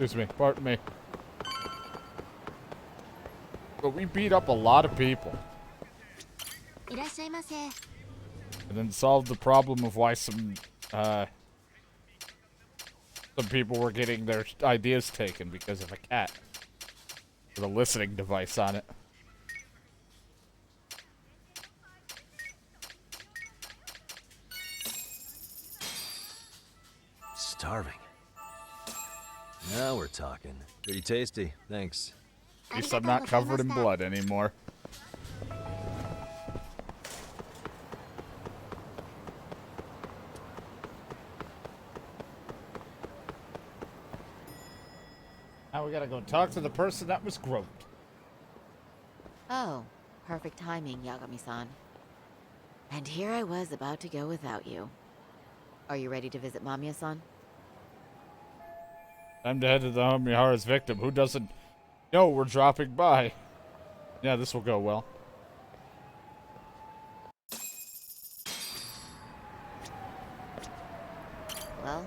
Excuse me, pardon me. But we beat up a lot of people. And then solved the problem of why some people were getting their ideas taken because of a cat. With a listening device on it. Starving. Now we're talking. Pretty tasty, thanks. At least I'm not covered in blood anymore. Now we gotta go talk to the person that was groped. Oh, perfect timing, Yagami-san. And here I was about to go without you. Are you ready to visit Mamiya-san? Time to head to the Homihara's victim. Who doesn't know we're dropping by? Yeah, this will go well. Well?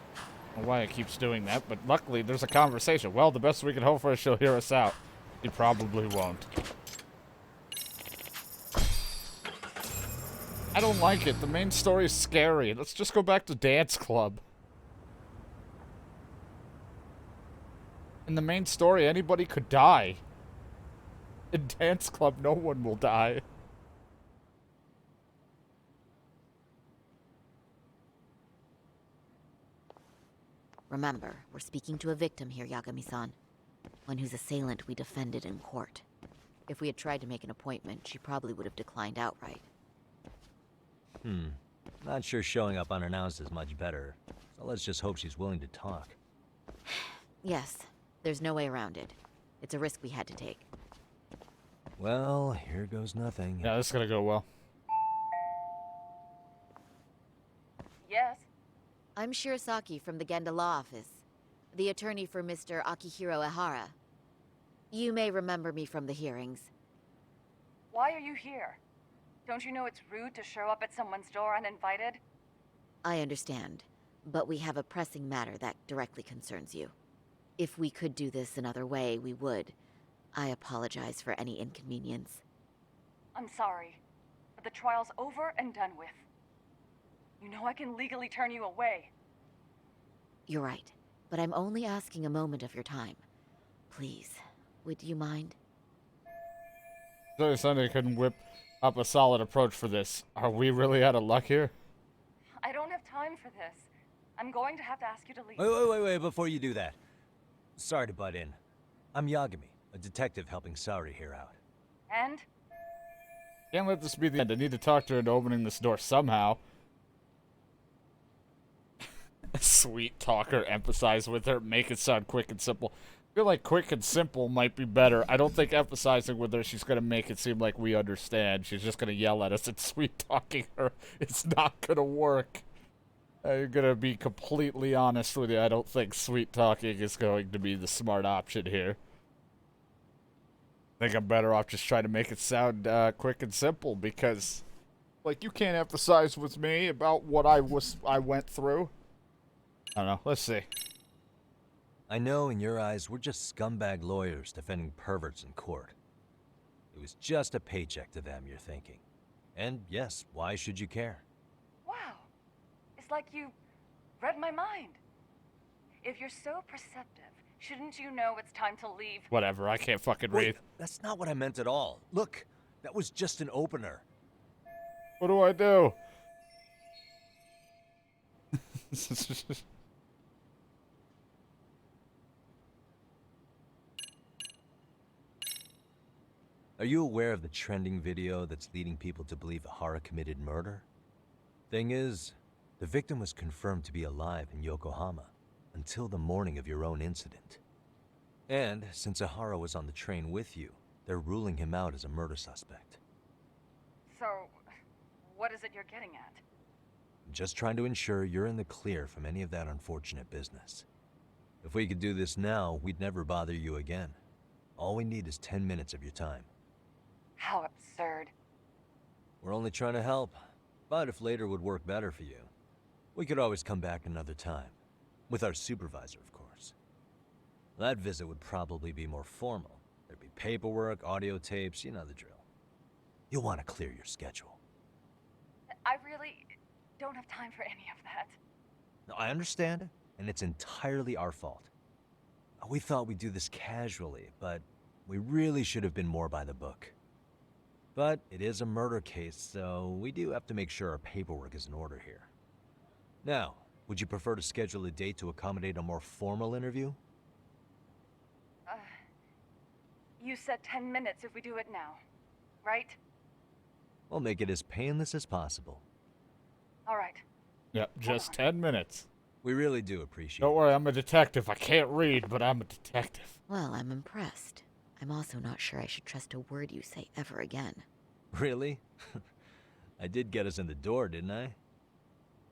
I don't know why it keeps doing that, but luckily there's a conversation. Well, the best we can hope for is she'll hear us out. She probably won't. I don't like it. The main story is scary. Let's just go back to dance club. In the main story, anybody could die. In dance club, no one will die. Remember, we're speaking to a victim here, Yagami-san. One whose assailant we defended in court. If we had tried to make an appointment, she probably would have declined outright. Not sure showing up unannounced is much better. So let's just hope she's willing to talk. Yes, there's no way around it. It's a risk we had to take. Well, here goes nothing. Yeah, this is gonna go well. Yes? I'm Shirasaki from the Genda Law Office, the attorney for Mr. Akihiro Ehara. You may remember me from the hearings. Why are you here? Don't you know it's rude to show up at someone's door uninvited? I understand, but we have a pressing matter that directly concerns you. If we could do this another way, we would. I apologize for any inconvenience. I'm sorry, but the trial's over and done with. You know I can legally turn you away. You're right, but I'm only asking a moment of your time. Please, would you mind? Sunday couldn't whip up a solid approach for this. Are we really out of luck here? I don't have time for this. I'm going to have to ask you to leave. Wait, before you do that. Sorry to butt in. I'm Yagami, a detective helping Saori here out. And? Can't let this be the end. I need to talk to her into opening this door somehow. Sweet talker, emphasize with her, make it sound quick and simple. I feel like quick and simple might be better. I don't think emphasizing with her, she's going to make it seem like we understand. She's just going to yell at us and sweet talking her. It's not going to work. I'm going to be completely honest with you. I don't think sweet talking is going to be the smart option here. I think I'm better off just trying to make it sound quick and simple because, like, you can't emphasize with me about what I went through. I don't know. Let's see. I know in your eyes we're just scumbag lawyers defending perverts in court. It was just a paycheck to them, you're thinking. And yes, why should you care? Wow. It's like you read my mind. If you're so perceptive, shouldn't you know it's time to leave? Whatever, I can't fucking read. Wait, that's not what I meant at all. Look, that was just an opener. What do I do? Are you aware of the trending video that's leading people to believe Ehara committed murder? Thing is, the victim was confirmed to be alive in Yokohama until the morning of your own incident. And since Ehara was on the train with you, they're ruling him out as a murder suspect. So, what is it you're getting at? I'm just trying to ensure you're in the clear from any of that unfortunate business. If we could do this now, we'd never bother you again. All we need is 10 minutes of your time. How absurd. We're only trying to help, but if later would work better for you, We could always come back another time. With our supervisor, of course. That visit would probably be more formal. There'd be paperwork, audio tapes, you know the drill. You'll want to clear your schedule. I really don't have time for any of that. No, I understand, and it's entirely our fault. We thought we'd do this casually, but we really should have been more by the book. But it is a murder case, so we do have to make sure our paperwork is in order here. Now, would you prefer to schedule a date to accommodate a more formal interview? You said 10 minutes if we do it now, right? We'll make it as painless as possible. All right. Yep, just 10 minutes. We really do appreciate Don't it. worry, I'm a detective. I can't read, but I'm a detective. Well, I'm impressed. I'm also not sure I should trust a word you say ever again. Really? I did get us in the door, didn't I?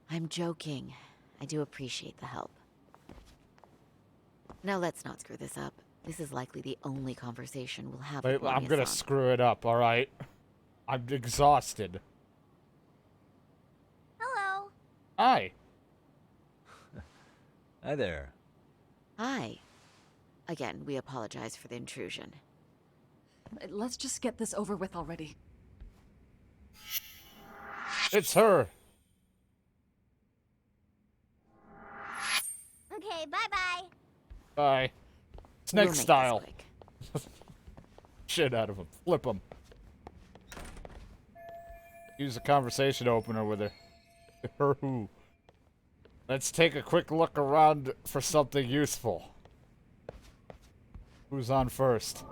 I'm joking. I do appreciate the help. Now let's not screw this up. This is likely the only conversation we'll have with I'm gonna Mamiya-san. screw it up, alright? I'm exhausted. Hello. Hi. Hi there. Hi. Again, we apologize for the intrusion. Let's just get this over with already. It's her. Okay, bye-bye. Bye. Snake We'll make this style. quick. Shit out of him. Flip him. Use a conversation opener with her. Her who? Let's take a quick look around for something useful. Who's on first?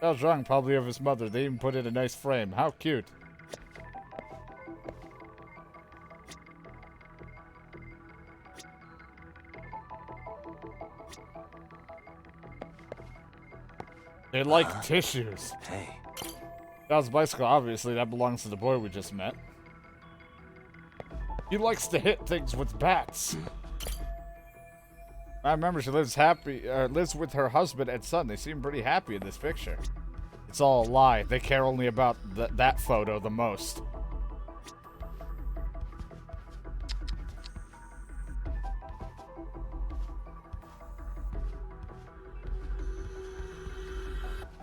Bells rung, probably of his mother. They even put in a nice frame. How cute. They like tissues. Hey. That was a bicycle, obviously. That belongs to the boy we just met. He likes to hit things with bats. I remember she lives with her husband and son. They seem pretty happy in this picture. It's all a lie. They care only about that photo the most.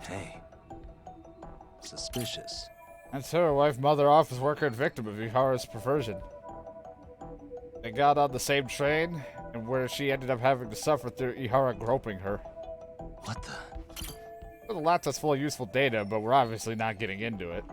Hey. Suspicious. That's her wife, mother, office worker, and victim of Ihara's perversion. They got on the same train, and where she ended up having to suffer through Ihara groping her. What the? There's a lot that's full of useful data, but we're obviously not getting into it.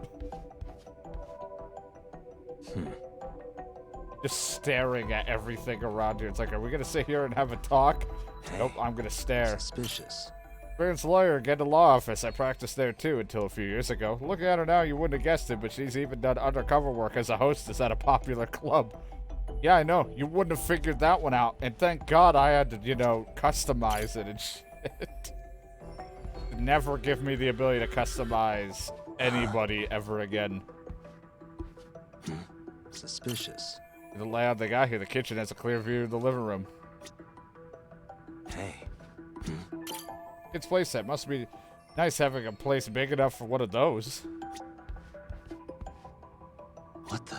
Just staring at everything around here. It's like, are we gonna sit here and have a talk? Hey. Nope, I'm gonna stare. Suspicious. Experienced lawyer, get a law office. I practiced there too until a few years ago. Looking at her now, you wouldn't have guessed it, but she's even done undercover work as a hostess at a popular club. Yeah, I know. You wouldn't have figured that one out. And thank God I had to, you know, customize it and shit. Never give me the ability to customize anybody ever again. Suspicious. The layout they got here, the kitchen has a clear view of the living room. Hey. Kid's playset. Must be nice having a place big enough for one of those. What the?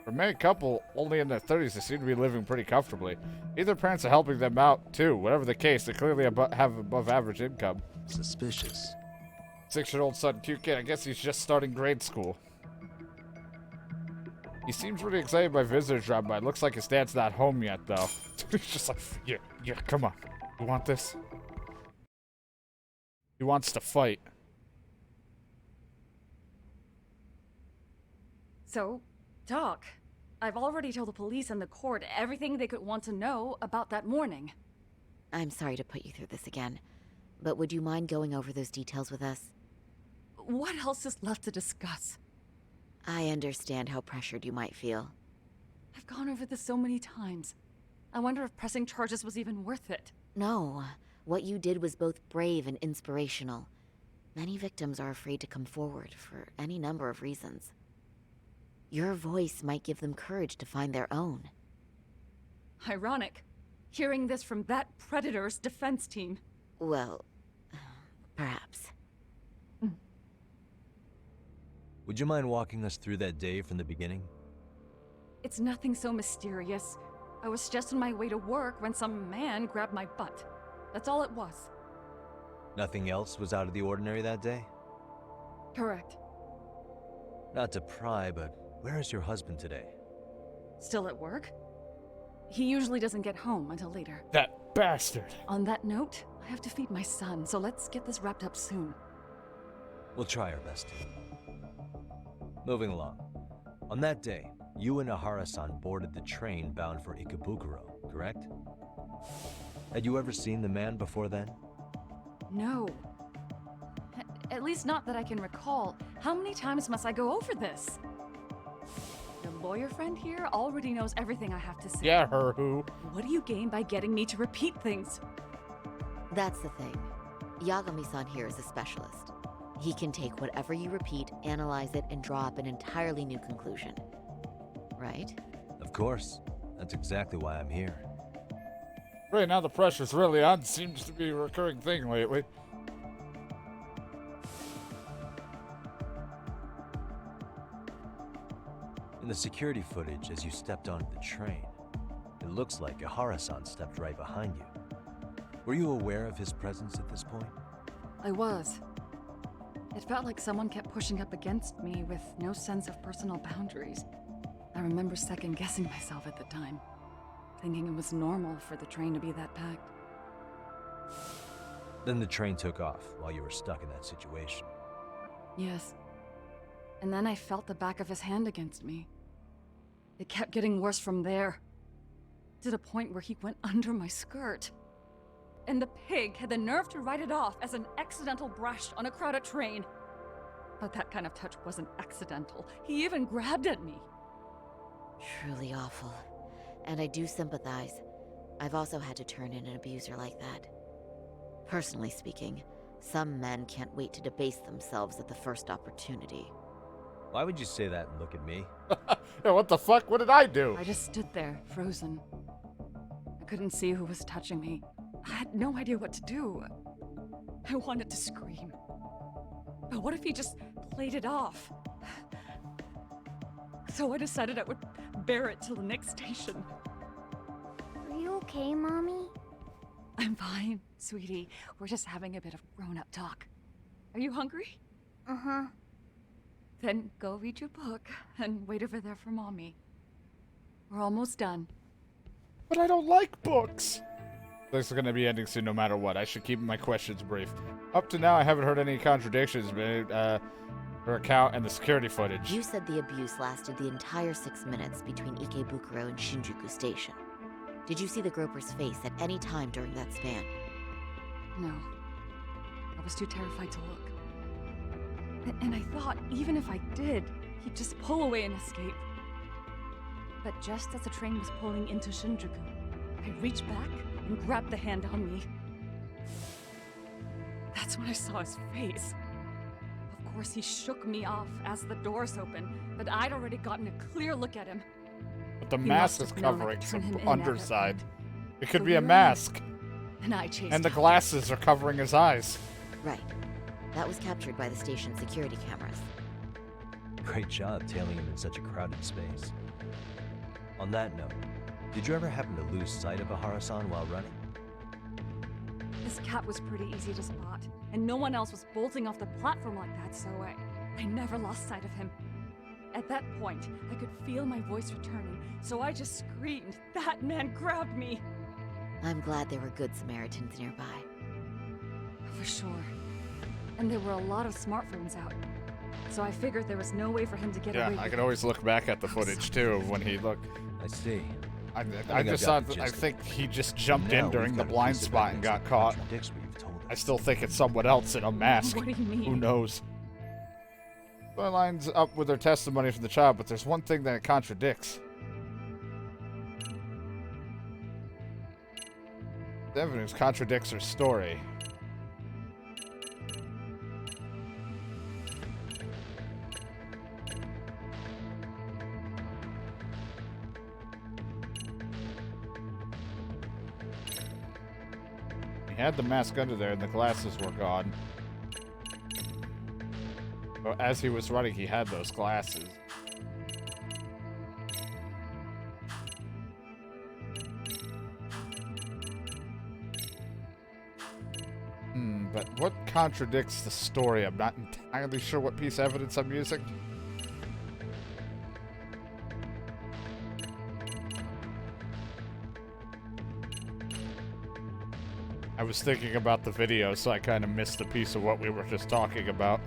For a married couple, only in their 30s, they seem to be living pretty comfortably. Either parents are helping them out, too. Whatever the case, they clearly have above average income. Suspicious. 6-year-old son, cute kid. I guess he's just starting grade school. He seems really excited by visitors driving by. Looks like his dad's not home yet, though. He's just like, yeah, come on. You want this? He wants to fight. So, Doc, I've already told the police and the court everything they could want to know about that morning. I'm sorry to put you through this again, but would you mind going over those details with us? What else is left to discuss? I understand how pressured you might feel. I've gone over this so many times. I wonder if pressing charges was even worth it. No, what you did was both brave and inspirational. Many victims are afraid to come forward for any number of reasons. Your voice might give them courage to find their own. Ironic, hearing this from that predator's defense team. Well, perhaps. Would you mind walking us through that day from the beginning? It's nothing so mysterious. I was just on my way to work when some man grabbed my butt. That's all it was. Nothing else was out of the ordinary that day? Correct. Not to pry, but where is your husband today? Still at work? He usually doesn't get home until later. That bastard. On that note, I have to feed my son, so let's get this wrapped up soon. We'll try our best to. Moving along. On that day, you and Ahara-san boarded the train bound for Ikebukuro, correct? Had you ever seen the man before then? No. At least not that I can recall. How many times must I go over this? Your lawyer friend here already knows everything I have to say. Yeah, her who? What do you gain by getting me to repeat things? That's the thing. Yagami-san here is a specialist. He can take whatever you repeat, analyze it, and draw up an entirely new conclusion. Right? Of course. That's exactly why I'm here. Right now the pressure's really on. Seems to be a recurring thing lately. In the security footage as you stepped onto the train, it looks like Ahara-san stepped right behind you. Were you aware of his presence at this point? I was. It felt like someone kept pushing up against me with no sense of personal boundaries. I remember second-guessing myself at the time, thinking it was normal for the train to be that packed. Then the train took off while you were stuck in that situation. Yes. And then I felt the back of his hand against me. It kept getting worse from there, to the point where he went under my skirt. And the pig had the nerve to write it off as an accidental brush on a crowded train. But that kind of touch wasn't accidental. He even grabbed at me. Truly awful. And I do sympathize. I've also had to turn in an abuser like that. Personally speaking, some men can't wait to debase themselves at the first opportunity. Why would you say that and look at me? Yeah, what the fuck? What did I do? I just stood there, frozen. I couldn't see who was touching me. I had no idea what to do. I wanted to scream. But what if he just played it off? So I decided I would bear it till the next station. Are you okay, Mommy? I'm fine, sweetie. We're just having a bit of grown-up talk. Are you hungry? Uh-huh. Then go read your book and wait over there for Mommy. We're almost done. But I don't like books. This is going to be ending soon no matter what. I should keep my questions brief. Up to now, I haven't heard any contradictions between her account and the security footage. You said the abuse lasted the entire 6 minutes between Ikebukuro and Shinjuku Station. Did you see the groper's face at any time during that span? No. I was too terrified to look. And I thought, even if I did, he'd just pull away and escape. But just as the train was pulling into Shinjuku, I reached back and grabbed the hand on me. That's when I saw his face. Of course, he shook me off as the doors opened, but I'd already gotten a clear look at him. But the He mask must is have known I covering could turn him some in at that underside. point. It could So be a we ran. mask. And I chased And the him. glasses are covering his eyes. Right. That was captured by the station's security cameras. Great job tailing him in such a crowded space. On that note, did you ever happen to lose sight of Ahara-san while running? This cat was pretty easy to spot, and no one else was bolting off the platform like that, so I never lost sight of him. At that point, I could feel my voice returning, so I just screamed, "That man grabbed me!" I'm glad there were good Samaritans nearby. For sure. And there were a lot of smartphones out, so I figured there was no way for him to get Yeah, away I with can it. always look back at the I'm footage so too when he looked. I see. I I just got saw. the I gist of think he just jumped Now in we've during the got a blind piece of spot and evidence got that caught. contradicts what you've told us. I still think it's someone else in a mask. What do you mean? Who knows? That lines up with her testimony from the child, but there's one thing that it contradicts. The evidence contradicts her story. He had the mask under there and the glasses were gone. But As he was running, he had those glasses. But what contradicts the story? I'm not entirely sure what piece of evidence I'm using. I was thinking about the video, so I kind of missed the piece of what we were just talking about.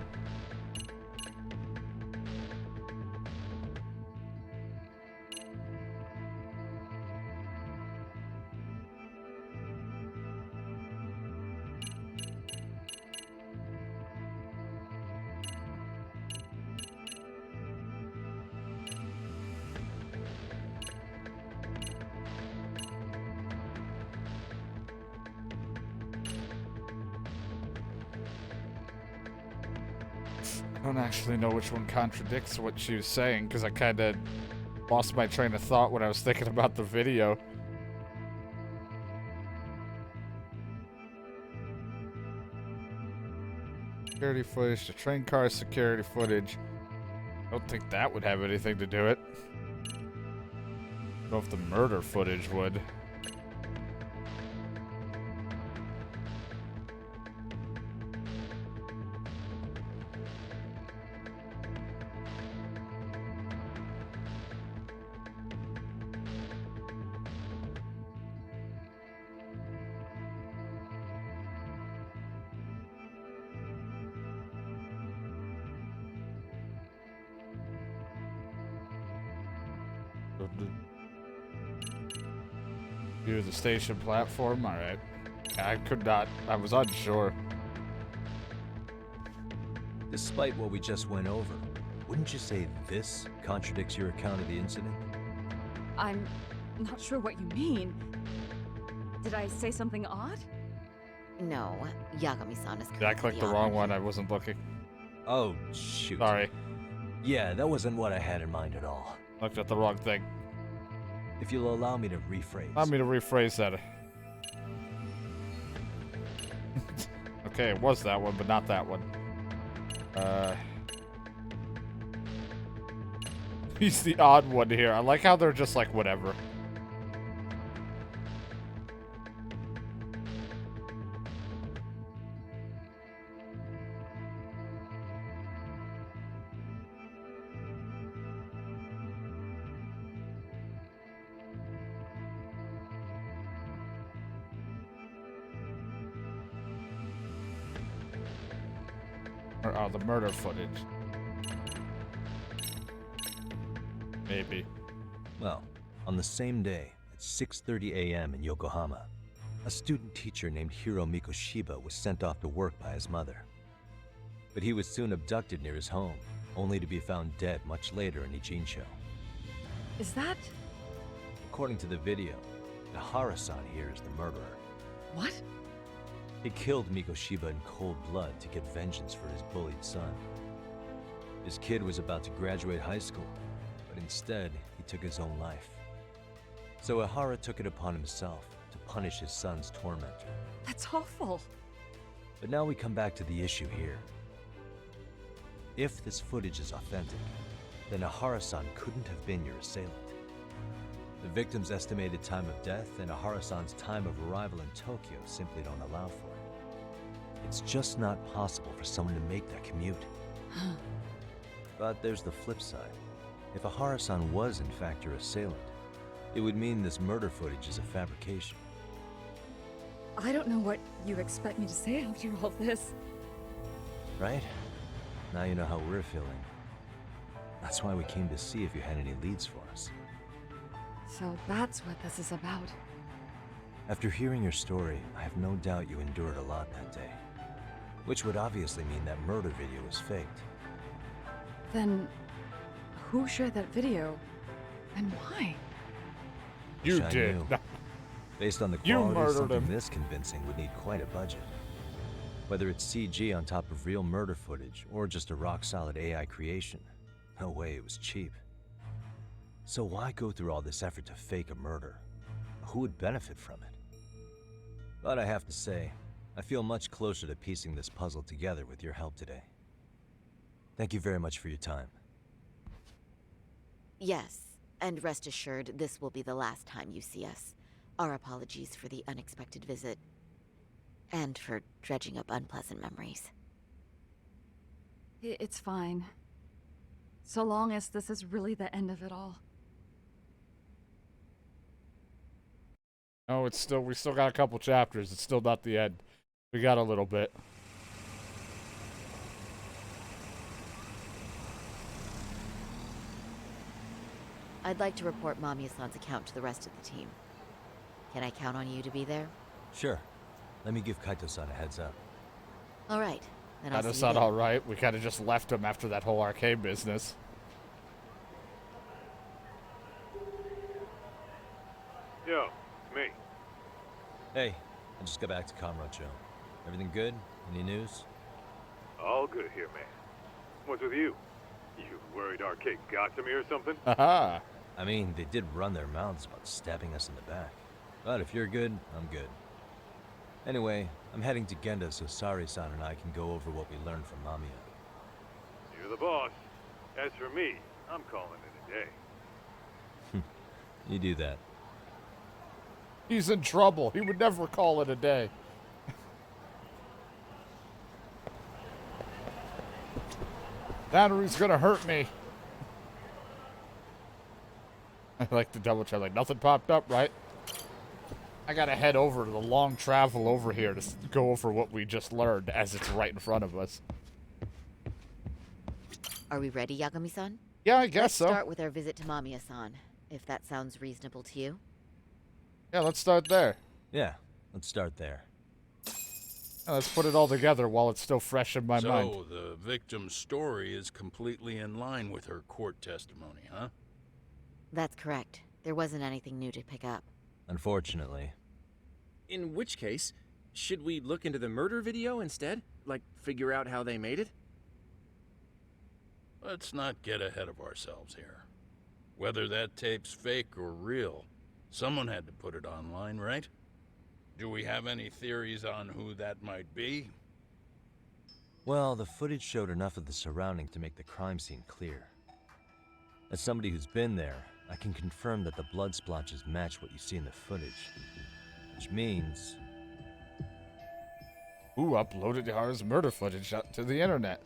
I don't actually know which one contradicts what she was saying, because I kind of lost my train of thought when I was thinking about the video. Security footage, the train car security footage. I don't think that would have anything to do it. I don't know if the murder footage would. View the station platform. All right. I could not. I was unsure. Despite what we just went over, wouldn't you say this contradicts your account of the incident? I'm not sure what you mean. Did I say something odd? No, Yagami-san is Did I click the wrong one? I wasn't looking. Oh, shoot. Sorry. Yeah, that wasn't what I had in mind at all. Looked at the wrong thing. If you'll allow me to rephrase. Allow me to rephrase that. Okay, it was that one, but not that one. He's the odd one here. I like how they're just like, whatever. Oh, the murder footage. Maybe. Well, on the same day, at 6:30 a.m. in Yokohama, a student teacher named Hiro Mikoshiba was sent off to work by his mother. But he was soon abducted near his home, only to be found dead much later in Ijincho. Is that... According to the video, Nahara-san here is the murderer. what? He killed Mikoshiba in cold blood to get vengeance for his bullied son. His kid was about to graduate high school, but instead, he took his own life. So Ihara took it upon himself to punish his son's tormentor. That's awful. But now we come back to the issue here. If this footage is authentic, then Ihara-san couldn't have been your assailant. The victim's estimated time of death and Ihara-san's time of arrival in Tokyo simply don't allow for it. It's just not possible for someone to make that commute. But there's the flip side. If Ihara-san was in fact your assailant, it would mean this murder footage is a fabrication. I don't know what you expect me to say after all this. Right? Now you know how we're feeling. That's why we came to see if you had any leads for us. So that's what this is about. After hearing your story, I have no doubt you endured a lot that day. Which would obviously mean that murder video was faked. Then, who shared that video? And why? You Wish I did. knew. Based on the You quality, murdered something him. this convincing would need quite a budget. Whether it's CG on top of real murder footage, or just a rock-solid AI creation, no way it was cheap. So why go through all this effort to fake a murder? Who would benefit from it? But I have to say, I feel much closer to piecing this puzzle together with your help today. Thank you very much for your time. Yes, and rest assured, this will be the last time you see us. Our apologies for the unexpected visit. And for dredging up unpleasant memories. It's fine. So long as this is really the end of it all. No, we still got a couple chapters. It's still not the end. We got a little bit. I'd like to report Mamiya-san's account to the rest of the team. Can I count on you to be there? Sure. Let me give Kaito-san a heads up. All right, then I'll see That's you not then. all right. We kind of just left him after that whole arcade business. Yo, me. Hey, I just got back to Kamurocho. Everything good? Any news? All good here, man. What's with you? You worried Arcade got to me or something? Haha. I mean, they did run their mouths about stabbing us in the back. But if you're good, I'm good. Anyway, I'm heading to Genda so Sari-san and I can go over what we learned from Mamiya. You're the boss. As for me, I'm calling it a day. You do that. He's in trouble. He would never call it a day. That or he's gonna hurt me. I like to double check. Like, nothing popped up, right? I gotta head over to the long travel over here to go over what we just learned as it's right in front of us. Are we ready, Yagami-san? Yeah, I guess Let's so. start with our visit to Mamiya-san, if that sounds reasonable to you. Yeah, let's start there. Yeah, let's start there. Let's put it all together while it's still fresh in my mind. So, the victim's story is completely in line with her court testimony, huh? That's correct. There wasn't anything new to pick up. Unfortunately. In which case, should we look into the murder video instead? Like, figure out how they made it? Let's not get ahead of ourselves here. Whether that tape's fake or real, someone had to put it online, right? Do we have any theories on who that might be? Well, the footage showed enough of the surrounding to make the crime scene clear. As somebody who's been there, I can confirm that the blood splotches match what you see in the footage. Which means... Who uploaded Yara's murder footage to the internet?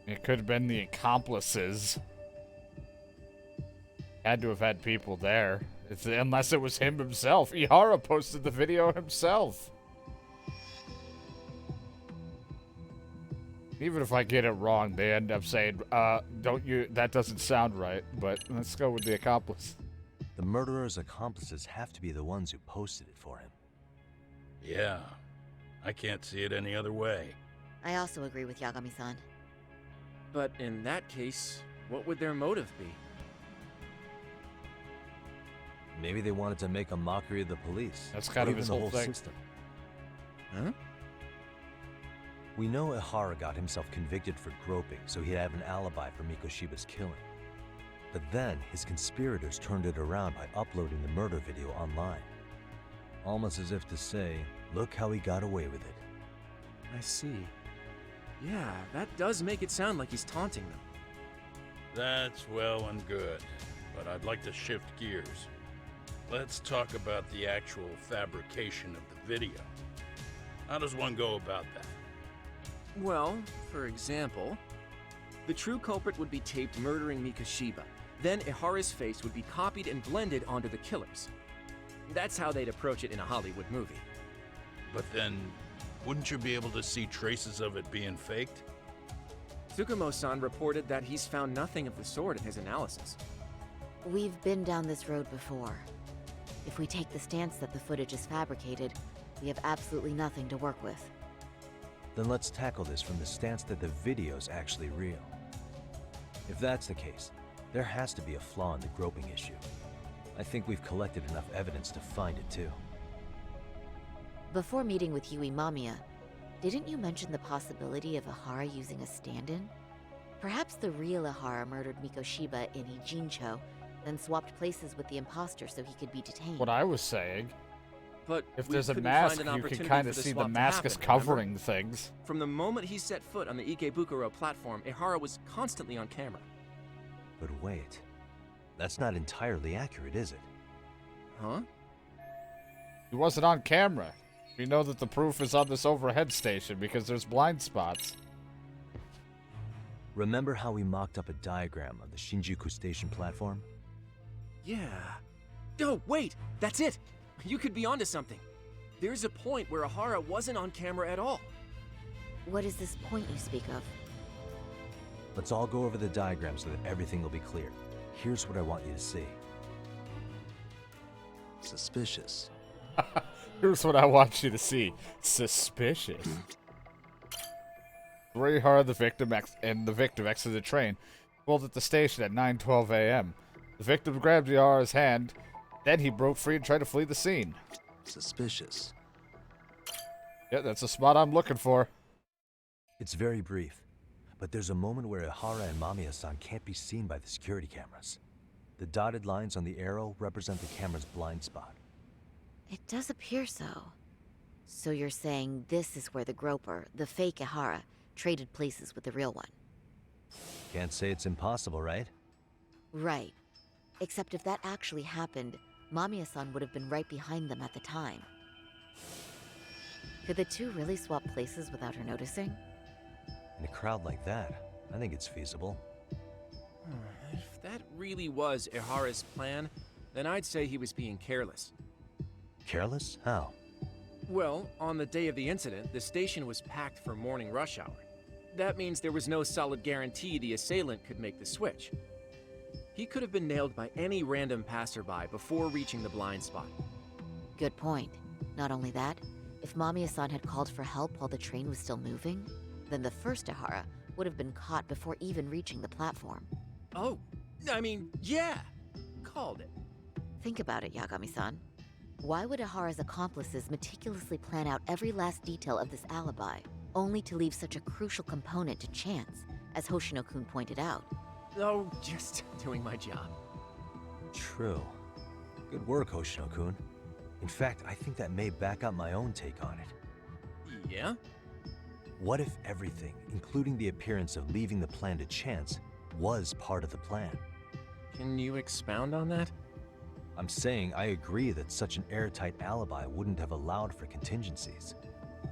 It could have been the accomplices. Had to have had people there. Unless it was him himself. Ihara posted the video himself. Even if I get it wrong, they end up saying, that doesn't sound right, but let's go with the accomplice. the murderer's accomplices have to be the ones who posted it for him. Yeah, I can't see it any other way. I also agree with Yagami-san. But in that case, what would their motive be? Maybe they wanted to make a mockery of the police. That's kind or of even his the whole thing. system. Huh? We know Ihara got himself convicted for groping, so he'd have an alibi for Mikoshiba's killing. But then, his conspirators turned it around by uploading the murder video online. Almost as if to say, look how he got away with it. I see. Yeah, that does make it sound like he's taunting them. That's well and good, but I'd like to shift gears. Let's talk about the actual fabrication of the video. How does one go about that? Well, for example, the true culprit would be taped murdering Mikoshiba. Then Ihara's face would be copied and blended onto the killers. That's how they'd approach it in a Hollywood movie. But then, wouldn't you be able to see traces of it being faked? Tsukumo-san reported that he's found nothing of the sort in his analysis. We've been down this road before. If we take the stance that the footage is fabricated, we have absolutely nothing to work with. Then let's tackle this from the stance that the video's actually real. If that's the case, there has to be a flaw in the groping issue. I think we've collected enough evidence to find it too. Before meeting with Yui Mamiya, didn't you mention the possibility of Ihara using a stand-in? Perhaps the real Ihara murdered Mikoshiba in Ijincho, then swapped places with the imposter so he could be detained. What I was saying. But If we there's a couldn't mask, find an you can opportunity kind for of the see the swap to mask is happen, covering remember? things. From the moment he set foot on the Ikebukuro platform, Ihara was constantly on camera. But wait, that's not entirely accurate, is it? Huh? He wasn't on camera. We know that the proof is on this overhead station because there's blind spots. Remember how we mocked up a diagram of the Shinjuku station platform? Yeah. Oh, wait! That's it! You could be onto something. There's a point where Ihara wasn't on camera at all. What is this point you speak of? Let's all go over the diagram so that everything will be clear. Here's what I want you to see. Suspicious. Here's what I want you to see. Suspicious. Ray Hara, the victim, and the victim exited the train, pulled at the station at 9:12 a.m. The victim grabbed Yara's hand, then he broke free and tried to flee the scene. Suspicious. Yeah, that's the spot I'm looking for. It's very brief, but there's a moment where Ihara and Mamiya-san can't be seen by the security cameras. The dotted lines on the arrow represent the camera's blind spot. It does appear so. So you're saying this is where the groper, the fake Ihara, traded places with the real one? Can't say it's impossible, right? Right. Except if that actually happened, Mamiya-san would have been right behind them at the time. Could the two really swap places without her noticing? In a crowd like that, I think it's feasible. If that really was Ihara's plan, then I'd say he was being careless. Careless? How? Well, on the day of the incident, the station was packed for morning rush hour. That means there was no solid guarantee the assailant could make the switch. He could have been nailed by any random passerby before reaching the blind spot. Good point. Not only that, if Mamiya-san had called for help while the train was still moving, then the first Ihara would have been caught before even reaching the platform. Oh, I mean, yeah! Called it. Think about it, Yagami-san. Why would Ihara's accomplices meticulously plan out every last detail of this alibi, only to leave such a crucial component to chance, as Hoshino-kun pointed out? Oh, just doing my job. True. Good work, Hoshino-kun. In fact, I think that may back up my own take on it. Yeah? What if everything, including the appearance of leaving the plan to chance, was part of the plan? Can you expound on that? I'm saying I agree that such an airtight alibi wouldn't have allowed for contingencies.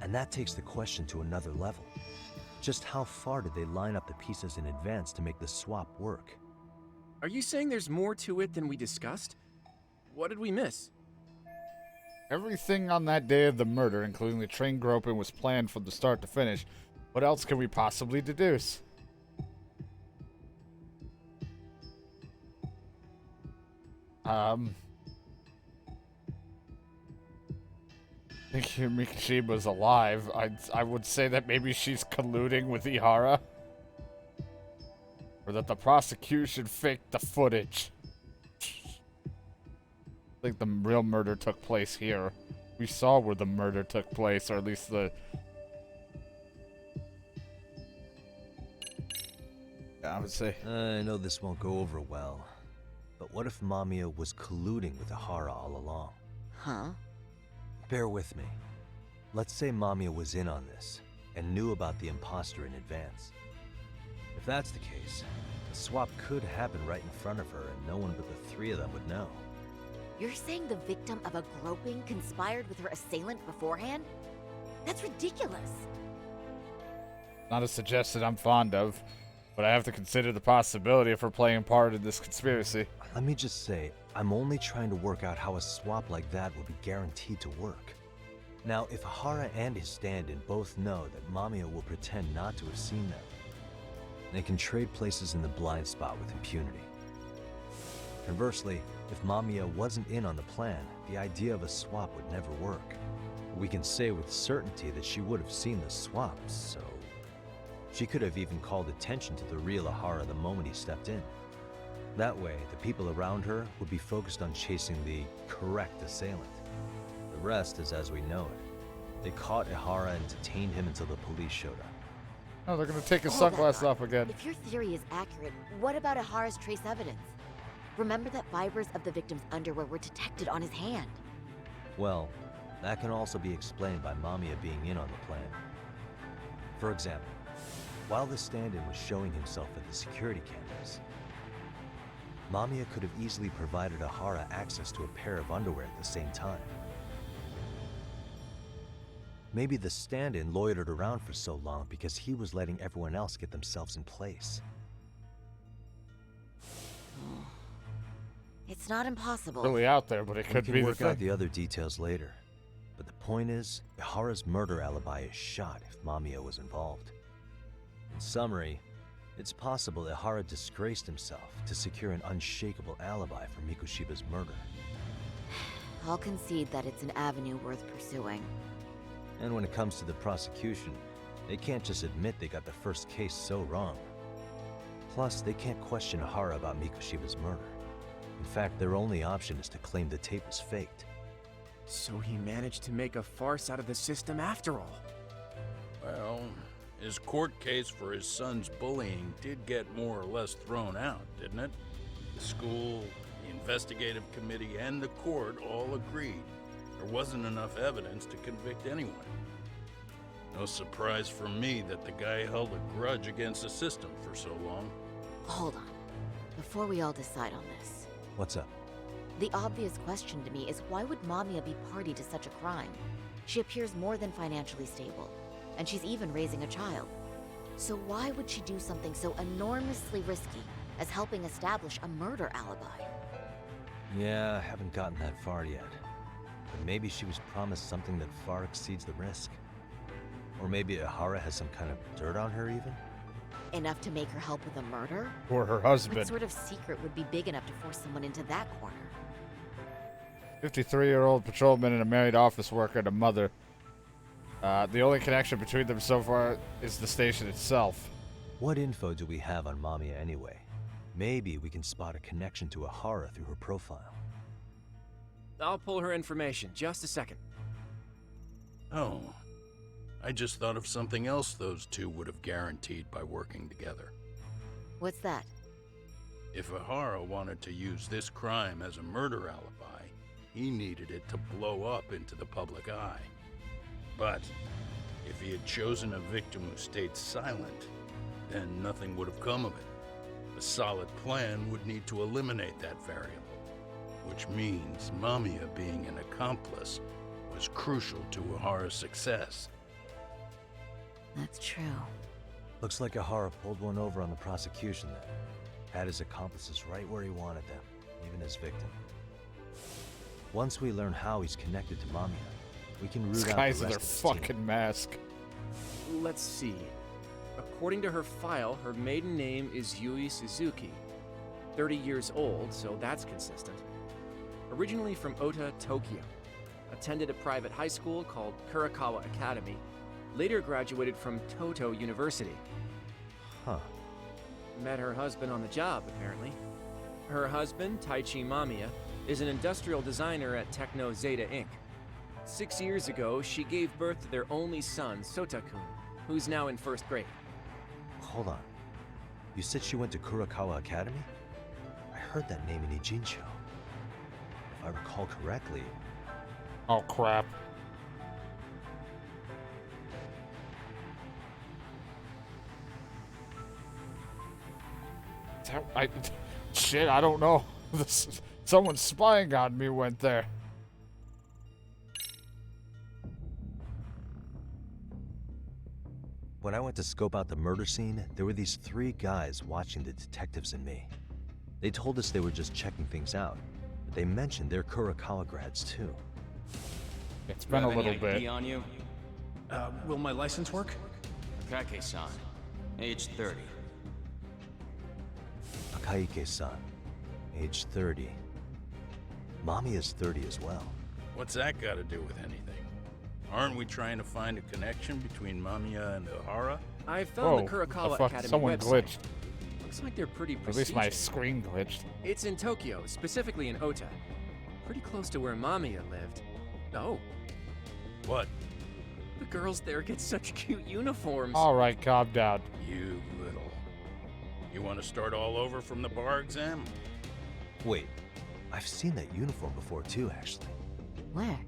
And that takes the question to another level. Just how far did they line up the pieces in advance to make the swap work? Are you saying there's more to it than we discussed? What did we miss? Everything on that day of the murder, including the train groping, was planned from the start to finish. What else can we possibly deduce? I think Mikishiba's alive. I would say that maybe she's colluding with Ihara. Or that the prosecution faked the footage. I think the real murder took place here. We saw where the murder took place, or at least the... I would say... I know this won't go over well, but what if Mamiya was colluding with Ihara all along? Huh? Bear with me. Let's say Mamiya was in on this, and knew about the imposter in advance. If that's the case, the swap could happen right in front of her, and no one but the three of them would know. You're saying the victim of a groping conspired with her assailant beforehand? That's ridiculous. Not a suggestion I'm fond of, but I have to consider the possibility of her playing part in this conspiracy. Let me just say, I'm only trying to work out how a swap like that would be guaranteed to work. Now, if Ihara and his stand-in both know that Mamiya will pretend not to have seen them, they can trade places in the blind spot with impunity. Conversely, if Mamiya wasn't in on the plan, the idea of a swap would never work. We can say with certainty that she would have seen the swap, so... she could have even called attention to the real Ihara the moment he stepped in. That way, the people around her would be focused on chasing the correct assailant. The rest is as we know it. They caught Ihara and detained him until the police showed up. Oh, they're gonna take his Hold that sunglasses thought. off again. If your theory is accurate, what about Ihara's trace evidence? Remember that fibers of the victim's underwear were detected on his hand. Well, that can also be explained by Mamiya being in on the plan. For example, while the stand-in was showing himself at the security cameras, Mamiya could have easily provided Ahara access to a pair of underwear at the same time. Maybe the stand-in loitered around for so long because he was letting everyone else get themselves in place. It's not impossible. Really out there, but it We could can be the work out thing. the other details later. But the point is, Ihara's murder alibi is shot if Mamiya was involved. In summary, it's possible Ihara disgraced himself to secure an unshakable alibi for Mikushiba's murder. I'll concede that it's an avenue worth pursuing. And when it comes to the prosecution, they can't just admit they got the first case so wrong. Plus, they can't question Ihara about Mikushiba's murder. In fact, their only option is to claim the tape was faked. So he managed to make a farce out of the system after all. Well, his court case for his son's bullying did get more or less thrown out, didn't it? The school, the investigative committee, and the court all agreed there wasn't enough evidence to convict anyone. No surprise for me that the guy held a grudge against the system for so long. Hold on. Before we all decide on this, What's up? the obvious question to me is why would Mamiya be party to such a crime? She appears more than financially stable, and she's even raising a child. So why would she do something so enormously risky as helping establish a murder alibi? Yeah, I haven't gotten that far yet. But maybe she was promised something that far exceeds the risk. Or maybe Ihara has some kind of dirt on her even? Enough to make her help with a murder? Or her What husband. sort of secret would be big enough to force someone into that corner? 53-year-old patrolman and a married office worker and a mother. The only connection between them so far is the station itself. What info do we have on Mamiya anyway? Maybe we can spot a connection to Ihara through her profile. I'll pull her information. Just a second. Oh, I just thought of something else those two would have guaranteed by working together. What's that? If Ihara wanted to use this crime as a murder alibi, he needed it to blow up into the public eye. But if he had chosen a victim who stayed silent, then nothing would have come of it. A solid plan would need to eliminate that variable, which means Mamiya being an accomplice was crucial to Ihara's success. That's true. Looks like Ihara pulled one over on the prosecution then. Had his accomplices right where he wanted them, even his victim. Once we learn how he's connected to Mamiya, we can root These out guys the in rest their of his team. fucking mask. Let's see. According to her file, her maiden name is Yui Suzuki. 30 years old, so that's consistent. Originally from Ota, Tokyo. Attended a private high school called Kurakawa Academy. Later graduated from Toto University. Huh. Met her husband on the job, apparently. Her husband, Taichi Mamiya, is an industrial designer at Techno Zeta Inc. 6 years ago, she gave birth to their only son, Sota-kun, who's now in first grade. Hold on. You said she went to Kurakawa Academy? I heard that name in Ijincho. If I recall correctly, Oh, crap. Shit, I don't know. Someone spying on me went there. when I went to scope out the murder scene, there were these 3 guys watching the detectives and me. They told us they were just checking things out, but they mentioned they're Kurakawa grads too. It's been a little bit. ID on you? Will my license work? Akake-san, age 30. Akaike-san, age 30. Mommy is 30 as well. What's that got to do with anything? Aren't we trying to find a connection between Mamiya and Ihara? I found the Whoa, Kurakawa fuck, Academy someone website. glitched. Looks like they're pretty At prestigious. least my screen glitched. It's in Tokyo, specifically in Ota. Pretty close to where Mamiya lived. Oh, What? the girls there get such cute uniforms. Alright, calm down. You little. You want to start all over from the bar exam? Wait, I've seen that uniform before too, actually. Where?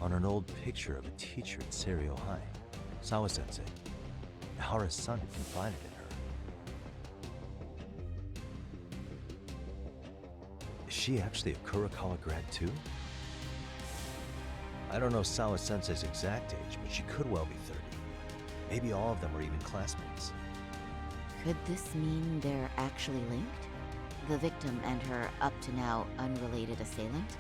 On an old picture of a teacher at Serio High. Sawa-sensei. Ihara's son had confided in her. Is she actually a Kurokawa grad too? I don't know Sawa-sensei's exact age, but she could well be 30. Maybe all of them are even classmates. Could this mean they're actually linked? The victim and her up-to-now unrelated assailant?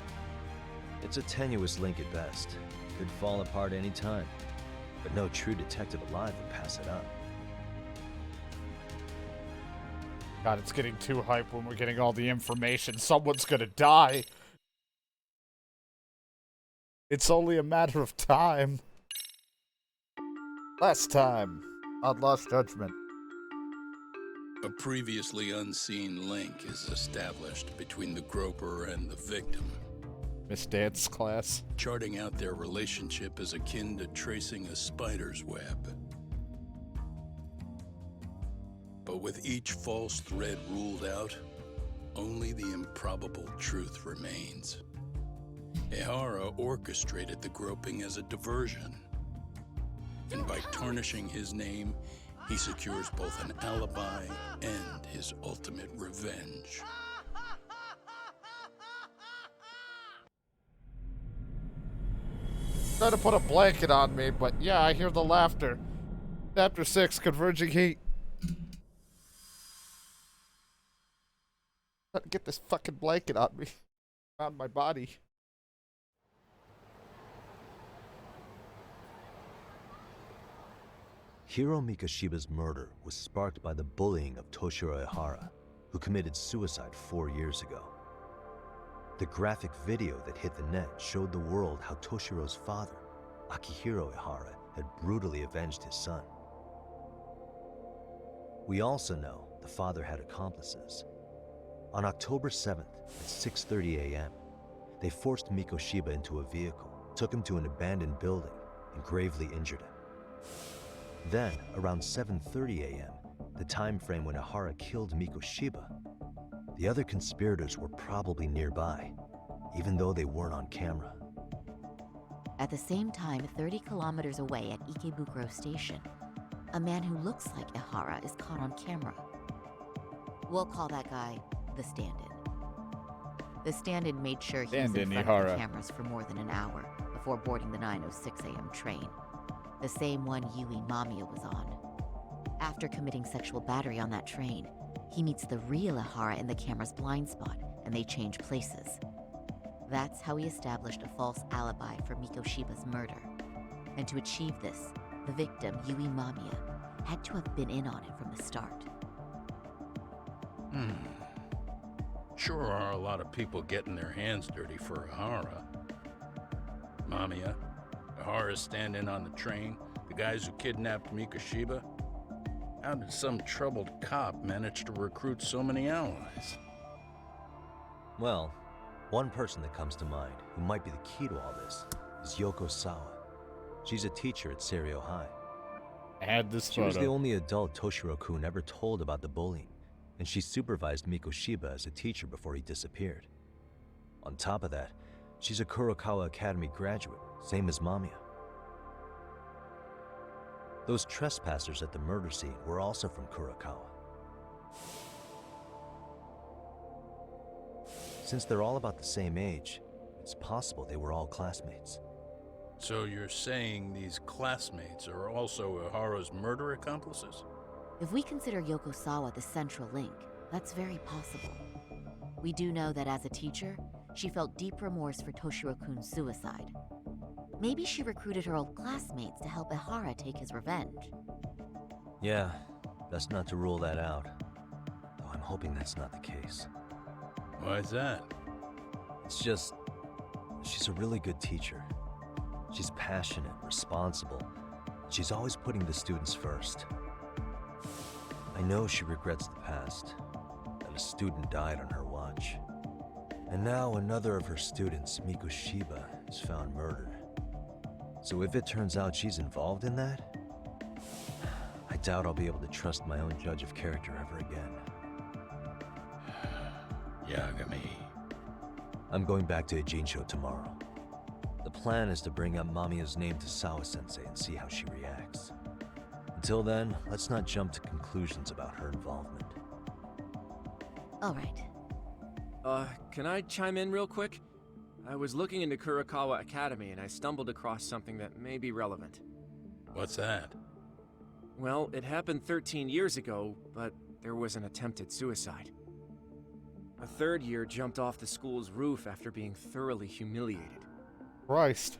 It's a tenuous link at best. Could fall apart any time. But no true detective alive would pass it up. God, it's getting too hype when we're getting all the information. Someone's gonna die. It's only a matter of time. Last time on Lost Judgment. A previously unseen link is established between the groper and the victim, Miss Dance class. charting out their relationship as akin to tracing a spider's web. But with each false thread ruled out, only the improbable truth remains. Ihara orchestrated the groping as a diversion, and by tarnishing his name, he secures both an alibi and his ultimate revenge. Try to put a blanket on me, but yeah, I hear the laughter. Chapter 6, Converging Heat. Try to get this fucking blanket on me. On my body. Hiro Mikoshiba's murder was sparked by the bullying of Toshiro Ihara, who committed suicide 4 years ago. The graphic video that hit the net showed the world how Toshiro's father, Akihiro Ihara, had brutally avenged his son. We also know the father had accomplices. On October 7th at 6:30 a.m., they forced Mikoshiba into a vehicle, took him to an abandoned building, and gravely injured him. Then, around 7:30 a.m., the time frame when Ihara killed Mikoshiba, the other conspirators were probably nearby, even though they weren't on camera. At the same time, 30 kilometers away at Ikebukuro Station, a man who looks like Ihara is caught on camera. We'll call that guy the stand-in. The stand-in made sure he was in Stand-in front of the Ihara. cameras for more than an hour before boarding the 9:06 a.m. train, the same one Yui Mamiya was on. After committing sexual battery on that train, he meets the real Ihara in the camera's blind spot, and they change places. That's how he established a false alibi for Mikoshiba's murder. And to achieve this, the victim, Yui Mamiya, had to have been in on it from the start. Sure are a lot of people getting their hands dirty for Ihara. Mamiya, Ihara's stand-in on the train, the guys who kidnapped Mikoshiba. How did some troubled cop manage to recruit so many allies? Well, one person that comes to mind who might be the key to all this is Yoko Sawa. She's a teacher at Serio High. Add this She was the photo. only adult Toshiro-kun ever told about the bullying, and she supervised Mikoshiba as a teacher before he disappeared. On top of that, she's a Kurokawa Academy graduate, same as Mamiya. Those trespassers at the murder scene were also from Kurokawa. Since they're all about the same age, it's possible they were all classmates. So you're saying these classmates are also Ihara's murder accomplices? If we consider Yoko Sawa the central link, that's very possible. We do know that as a teacher, she felt deep remorse for Toshiro-kun's suicide. Maybe she recruited her old classmates to help Ihara take his revenge. Yeah, best not to rule that out. Though I'm hoping that's not the case. Why's that? It's just, she's a really good teacher. She's passionate, responsible. She's always putting the students first. I know she regrets the past, that a student died on her watch. And now another of her students, Mikoshiba, is found murdered. So if it turns out she's involved in that, I doubt I'll be able to trust my own judge of character ever again. Yagami. I'm going back to Ijincho tomorrow. The plan is to bring up Mamiya's name to Sawa-sensei and see how she reacts. Until then, let's not jump to conclusions about her involvement. All right. Can I chime in real quick? I was looking into Kurakawa Academy and I stumbled across something that may be relevant. What's that? Well, it happened 13 years ago, but there was an attempted suicide. A third year jumped off the school's roof after being thoroughly humiliated. Christ.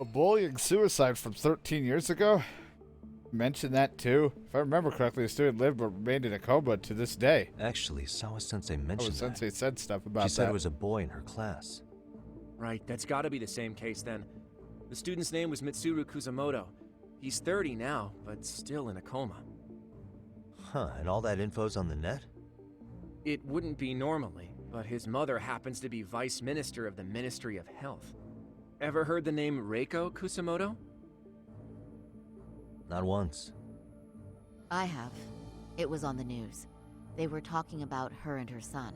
A bullying suicide from 13 years ago? Mentioned that too. If I remember correctly, the student lived but remained in a coma to this day. Actually, Sawa-sensei mentioned that. Sawa-sensei said stuff about that. She said it was a boy in her class. Right, that's gotta be the same case then. The student's name was Mitsuru Kusamoto. He's 30 now, but still in a coma. Huh, and all that info's on the net? It wouldn't be normally, but his mother happens to be Vice Minister of the Ministry of Health. Ever heard the name Reiko Kusamoto? Not once. I have. It was on the news. They were talking about her and her son.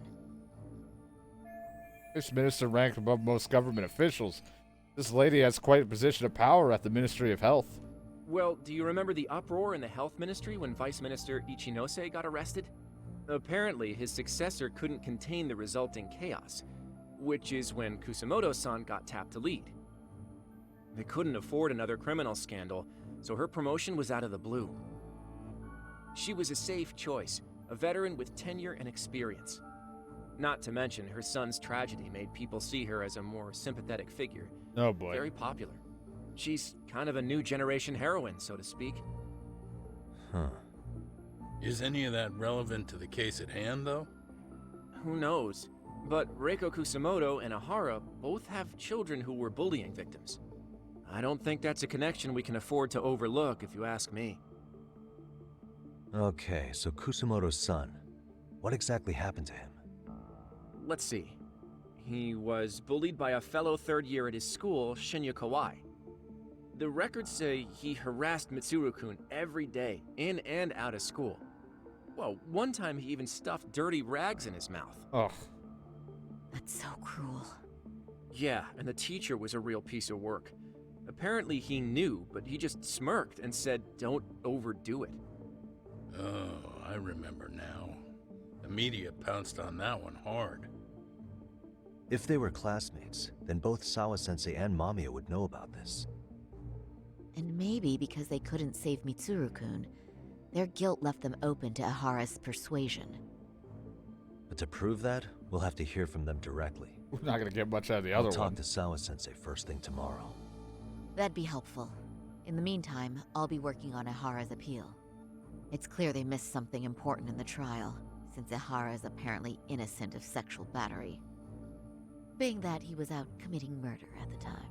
This minister ranked above most government officials. This lady has quite a position of power at the Ministry of Health. Well, do you remember the uproar in the health ministry when Vice Minister Ichinose got arrested? Apparently, his successor couldn't contain the resulting chaos, which is when Kusamoto-san got tapped to lead. They couldn't afford another criminal scandal, so her promotion was out of the blue. She was a safe choice, a veteran with tenure and experience. Not to mention, her son's tragedy made people see her as a more sympathetic figure. Oh boy. Very popular. She's kind of a new generation heroine, so to speak. Huh. Is any of that relevant to the case at hand, though? Who knows? But Reiko Kusamoto and Ahara both have children who were bullying victims. I don't think that's a connection we can afford to overlook, if you ask me. Okay, so Kusamoto's son. What exactly happened to him? Let's see. He was bullied by a fellow third year at his school, Shinya Kawai. The records say he harassed Mitsuru-kun every day, in and out of school. Well, one time he even stuffed dirty rags in his mouth. Ugh. That's so cruel. Yeah, and the teacher was a real piece of work. Apparently he knew, but he just smirked and said, "Don't overdo it." Oh, I remember now. The media pounced on that one hard. If they were classmates, then both Sawa-sensei and Mamiya would know about this. And maybe because they couldn't save Mitsuru-kun, their guilt left them open to Ahara's persuasion. But to prove that, we'll have to hear from them directly. We're not going to get much out of the I'll other talk one. to Sawa-sensei first thing tomorrow. That'd be helpful. In the meantime, I'll be working on Ahara's appeal. It's clear they missed something important in the trial, since Ahara is apparently innocent of sexual battery. Being that he was out committing murder at the time.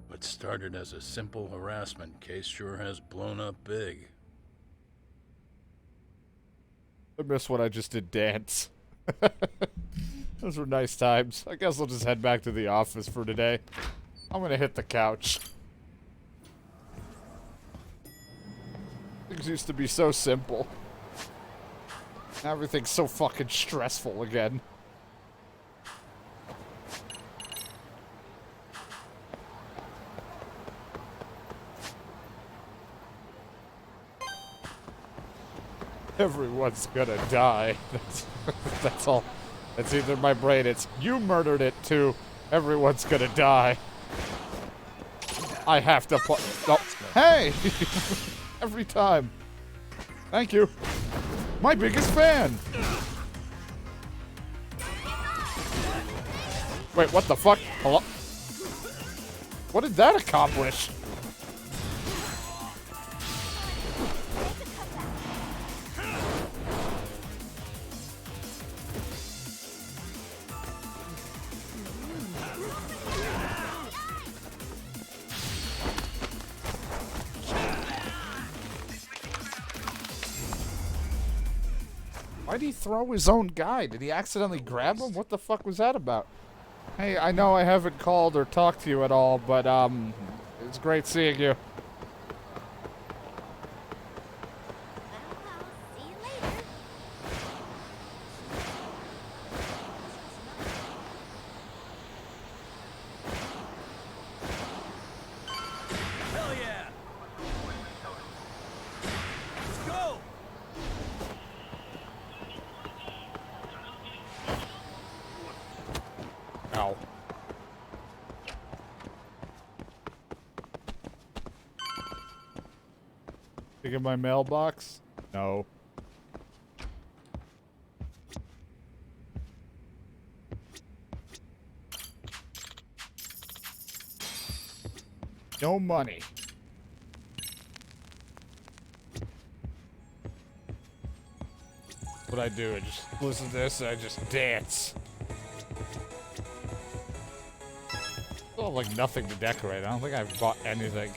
What started as a simple harassment case sure has blown up big. I miss when I just did dance. Those were nice times. I guess I'll just head back to the office for today. I'm gonna hit the couch. Things used to be so simple. Now everything's so fucking stressful again. Everyone's gonna die. That's all. That's either my brain. It's you murdered it too. Everyone's gonna die. I have to put. Oh, hey! Every time. Thank you. My biggest fan. Wait, what the fuck? Hello? What did that accomplish? Why did he throw his own guy? Did he accidentally grab him? What the fuck was that about? Hey, I know I haven't called or talked to you at all, but, it's great seeing you. Look at my mailbox? No. No money. What I do, I just listen to this and I just dance. Oh, like nothing to decorate. I don't think I've bought anything.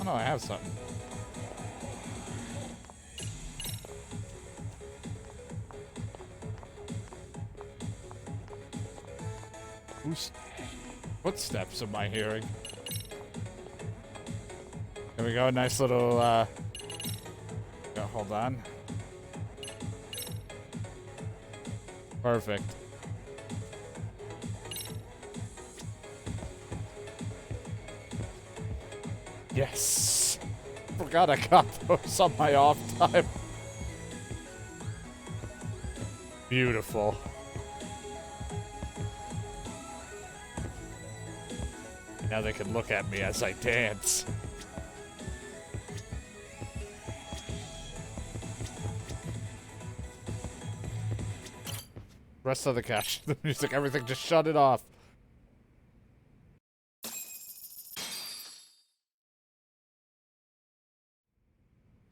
Oh no, I have something. Whose footsteps am I hearing? There we go, nice little, yeah, hold on. Perfect. Yes! Forgot I got those on my off time. Beautiful. Now they can look at me as I dance. Rest of the cash, the music, everything, just shut it off.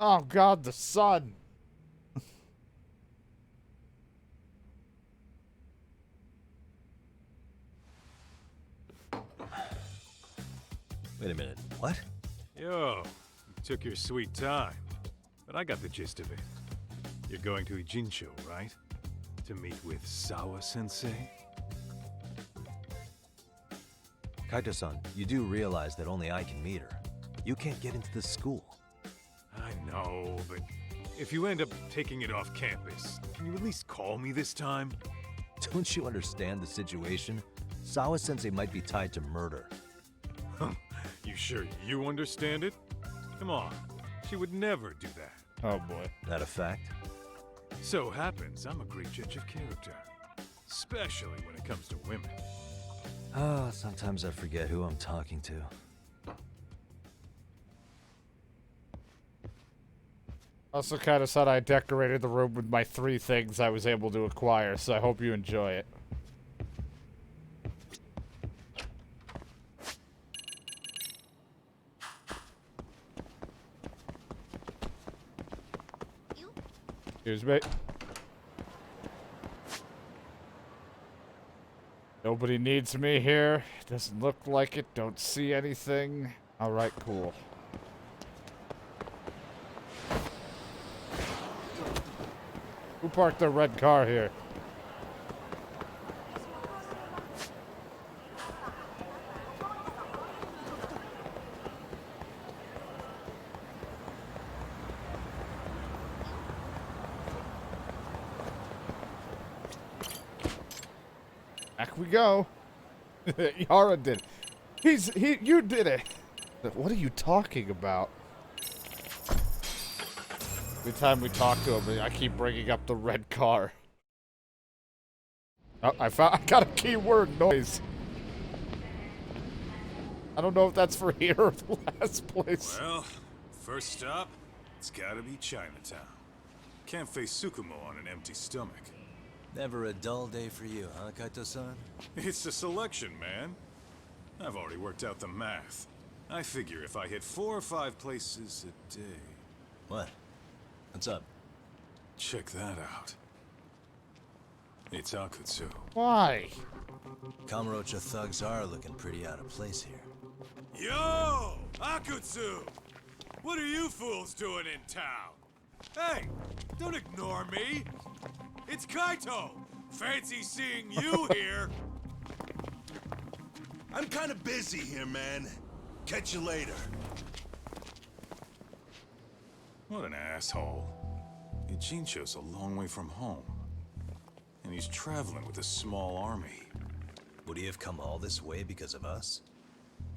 Oh god, the sun. Wait a minute, what? Yo, you took your sweet time, but I got the gist of it. You're going to Ijincho, right? To meet with Sawa-sensei? Kaito-san, you do realize that only I can meet her. You can't get into the school. I know, but if you end up taking it off campus, can you at least call me this time? Don't you understand the situation? Sawa-sensei might be tied to murder. You sure you understand it? Come on, she would never do that. Oh boy. That a fact? So happens I'm a great judge of character, especially when it comes to women. Ah, sometimes I forget who I'm talking to. Also kind of said I decorated the room with my 3 things I was able to acquire, so I hope you enjoy it. Excuse me. Nobody needs me here. Doesn't look like it. Don't see anything. Alright, cool. Who parked their red car here? Back we go. Yara did it. You did it. What are you talking about? Every time we talk to him, I keep bringing up the red car. Oh, I got a keyword noise. I don't know if that's for here or the last place. Well, first stop, it's gotta be Chinatown. Can't face Tsukumo on an empty stomach. Never a dull day for you, huh, Kaito-san? It's a selection, man. I've already worked out the math. I figure if I hit 4 or 5 places a day... What? What's up? Check that out. It's Yakuza. Why? Kamurocho thugs are looking pretty out of place here. Yo! Akutsu! What are you fools doing in town? Hey! Don't ignore me! It's Kaito! Fancy seeing you here! I'm kinda busy here, man. Catch you later. What an asshole. Ijincho's a long way from home. And he's traveling with a small army. Would he have come all this way because of us?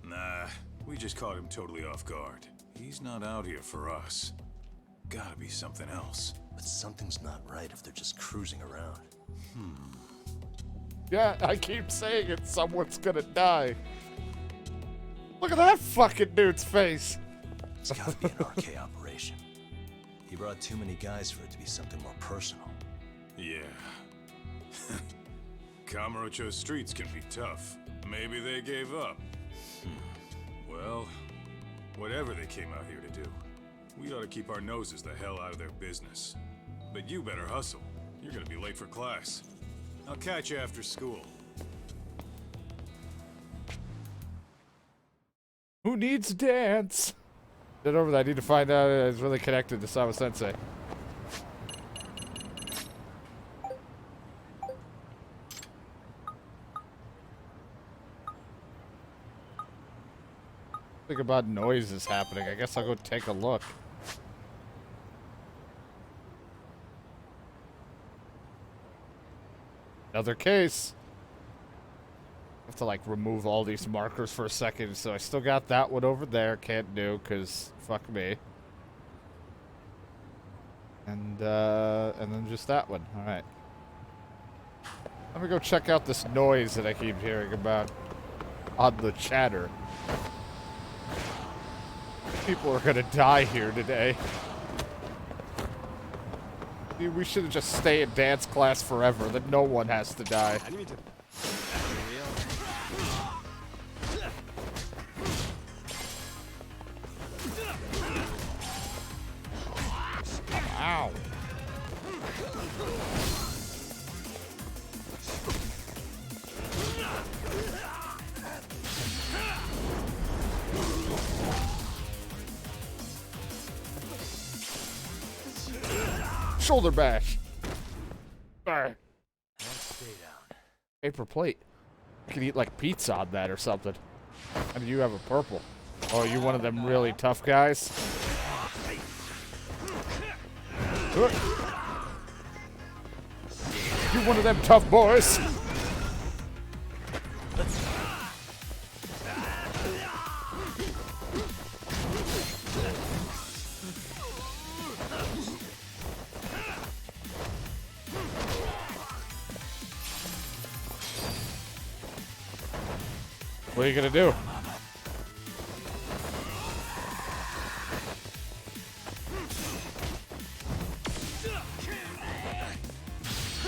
Nah, we just caught him totally off guard. He's not out here for us. Gotta be something else. But something's not right if they're just cruising around. Yeah, I keep saying it. Someone's gonna die. Look Look at that fucking dude's face. It's gotta be an RK operation. He brought too many guys for it to be something more personal. Yeah. Kamurocho's streets can be tough. Maybe they gave up. Well, whatever they came out here to do, we ought to keep our noses the hell out of their business. But you better hustle. You're gonna be late for class. I'll catch you after school. Who needs dance? Get over that. I need to find out if it's really connected to Sama Sensei. Think about noises happening. I guess I'll go take a look. Another case. I have to like remove all these markers for a second, so I still got that one over there. Can't do because fuck me. And then just that one. All right. Let me go check out this noise that I keep hearing about on the chatter. People are gonna die here today. Dude, we should just stay in dance class forever, then no one has to die. Ow. Shoulder bash. Alright. Stay down. Paper plate. You could eat like pizza on that or something. I mean, you have a purple. Oh, you one of them really tough guys? You one of them tough boys? What are you gonna do?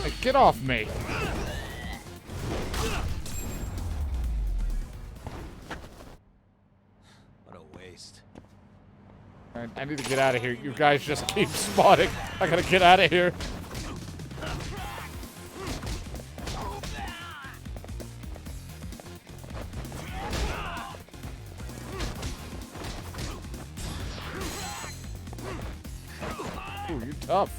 Hey, get off me! What a waste. Alright, I need to get out of here. You guys just keep spawning. I gotta get out of here. Ooh, you're tough.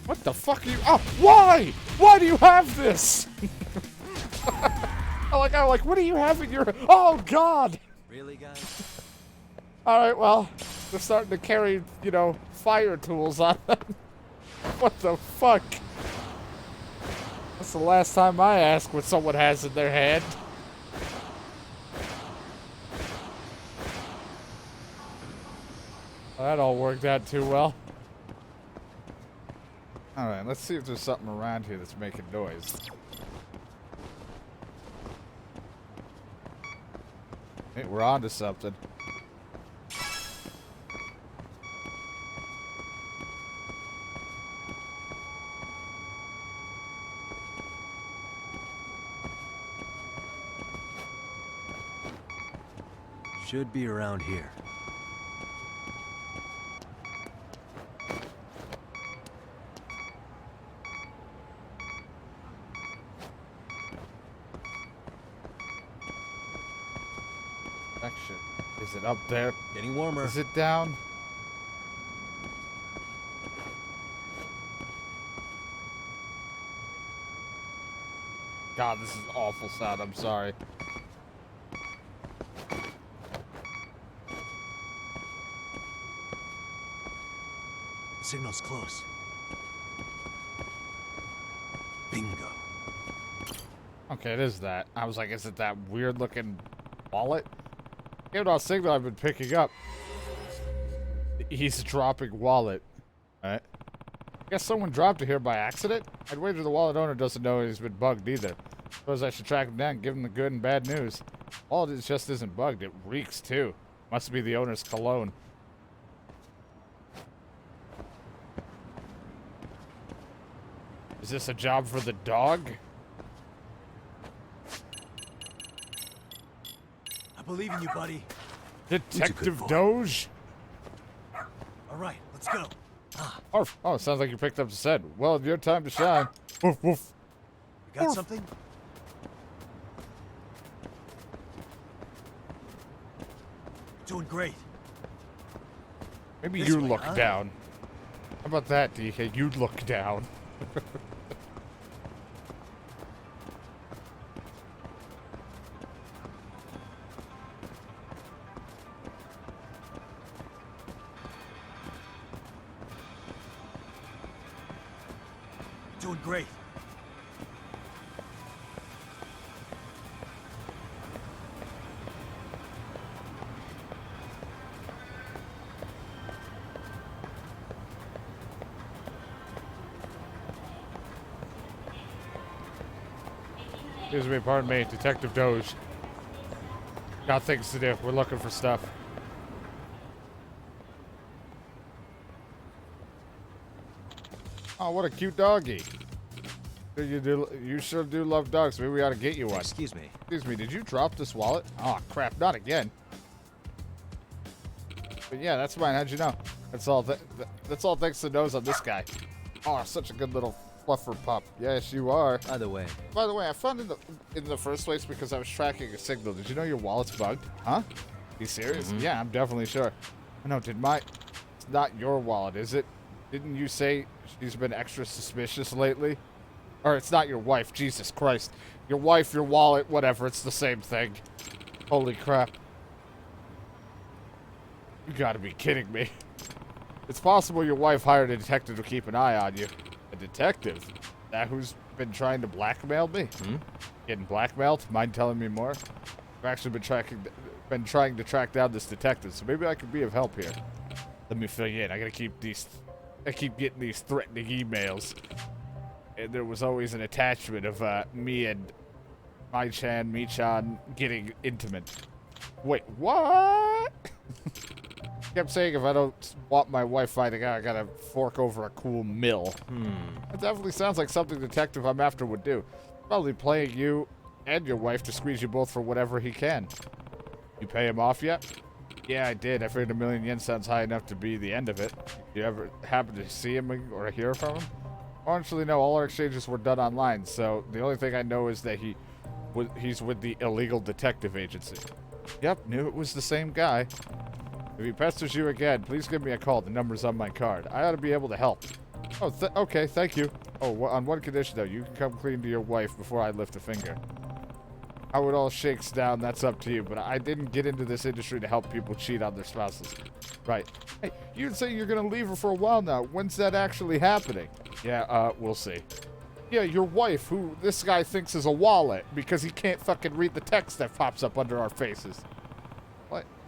What the fuck are you? Oh, why? Why do you have this? I'm like, what do you have in your? Oh God! Really, guys? All right, well, they're starting to carry, you know, fire tools on them. What the fuck? That's the last time I ask what someone has in their hand. Well, that all worked out too well. Alright, let's see if there's something around here that's making noise. Hey, we're on to something. Should be around here. Section. Is it up there? Getting warmer. Is it down? God, this is an awful sound. I'm sorry. Signal's close. Bingo. Okay, it is that. I was like, is it that weird looking wallet? Give it all signal I've been picking up. eavesdropping wallet. Alright. I guess someone dropped it here by accident? I'd wager the wallet owner doesn't know he's been bugged either. Suppose I should track him down and give him the good and bad news. Wallet just isn't bugged, it reeks too. Must be the owner's cologne. Is this a job for the dog? I believe in you, buddy. Detective Doge? All right, let's go. Arf. Oh, sounds like you picked up the scent. Well, your time to shine. Woof, woof. You got Oof. something? Doing great. Maybe This you way, look huh? down. How about that, DK? You look down. Doing great. Excuse me, pardon me, Detective Doge. Got things to do. We're looking for stuff. Oh, what a cute doggy. You sure do love dogs. Maybe we ought to get you one. Excuse me. Excuse me, did you drop this wallet? Oh, crap, not again. But yeah, that's mine. How'd you know? That's all thanks to nose on this guy. Oh, such a good little fluffer pup. Yes, you are. By the way, I found in the first place because I was tracking a signal. Did you know your wallet's bugged? Huh? You serious? Yeah, I'm definitely sure. I know, it's not your wallet, is it? Didn't you say she's been extra suspicious lately? Or it's not your wife, Jesus Christ. Your wife, your wallet, whatever, it's the same thing. Holy crap. You gotta be kidding me. It's possible your wife hired a detective to keep an eye on you. A detective? That who's been trying to blackmail me? Getting blackmailed? Mind telling me more? I've actually been trying to track down this detective, so maybe I could be of help here. Let me fill you in. I keep getting these threatening emails. And there was always an attachment of me and Mi-chan getting intimate. Wait, what? Kept saying if I don't want my wife finding out, I gotta fork over a cool mill. That definitely sounds like something the detective I'm after would do. Probably playing you and your wife to squeeze you both for whatever he can. You pay him off yet? Yeah, I did. I figured 1,000,000 yen sounds high enough to be the end of it. You ever happen to see him or hear from him? Honestly, no. All our exchanges were done online, so the only thing I know is that he's with the illegal detective agency. Yep, knew it was the same guy. If he pesters you again, please give me a call. The number's on my card. I ought to be able to help. Oh, okay, thank you. Oh, on one condition, though. You can come clean to your wife before I lift a finger. How it all shakes down, that's up to you, but I didn't get into this industry to help people cheat on their spouses. Right. Hey, you say you're gonna leave her for a while now. When's that actually happening? Yeah, we'll see. Yeah, your wife, who this guy thinks is a wallet, because he can't fucking read the text that pops up under our faces.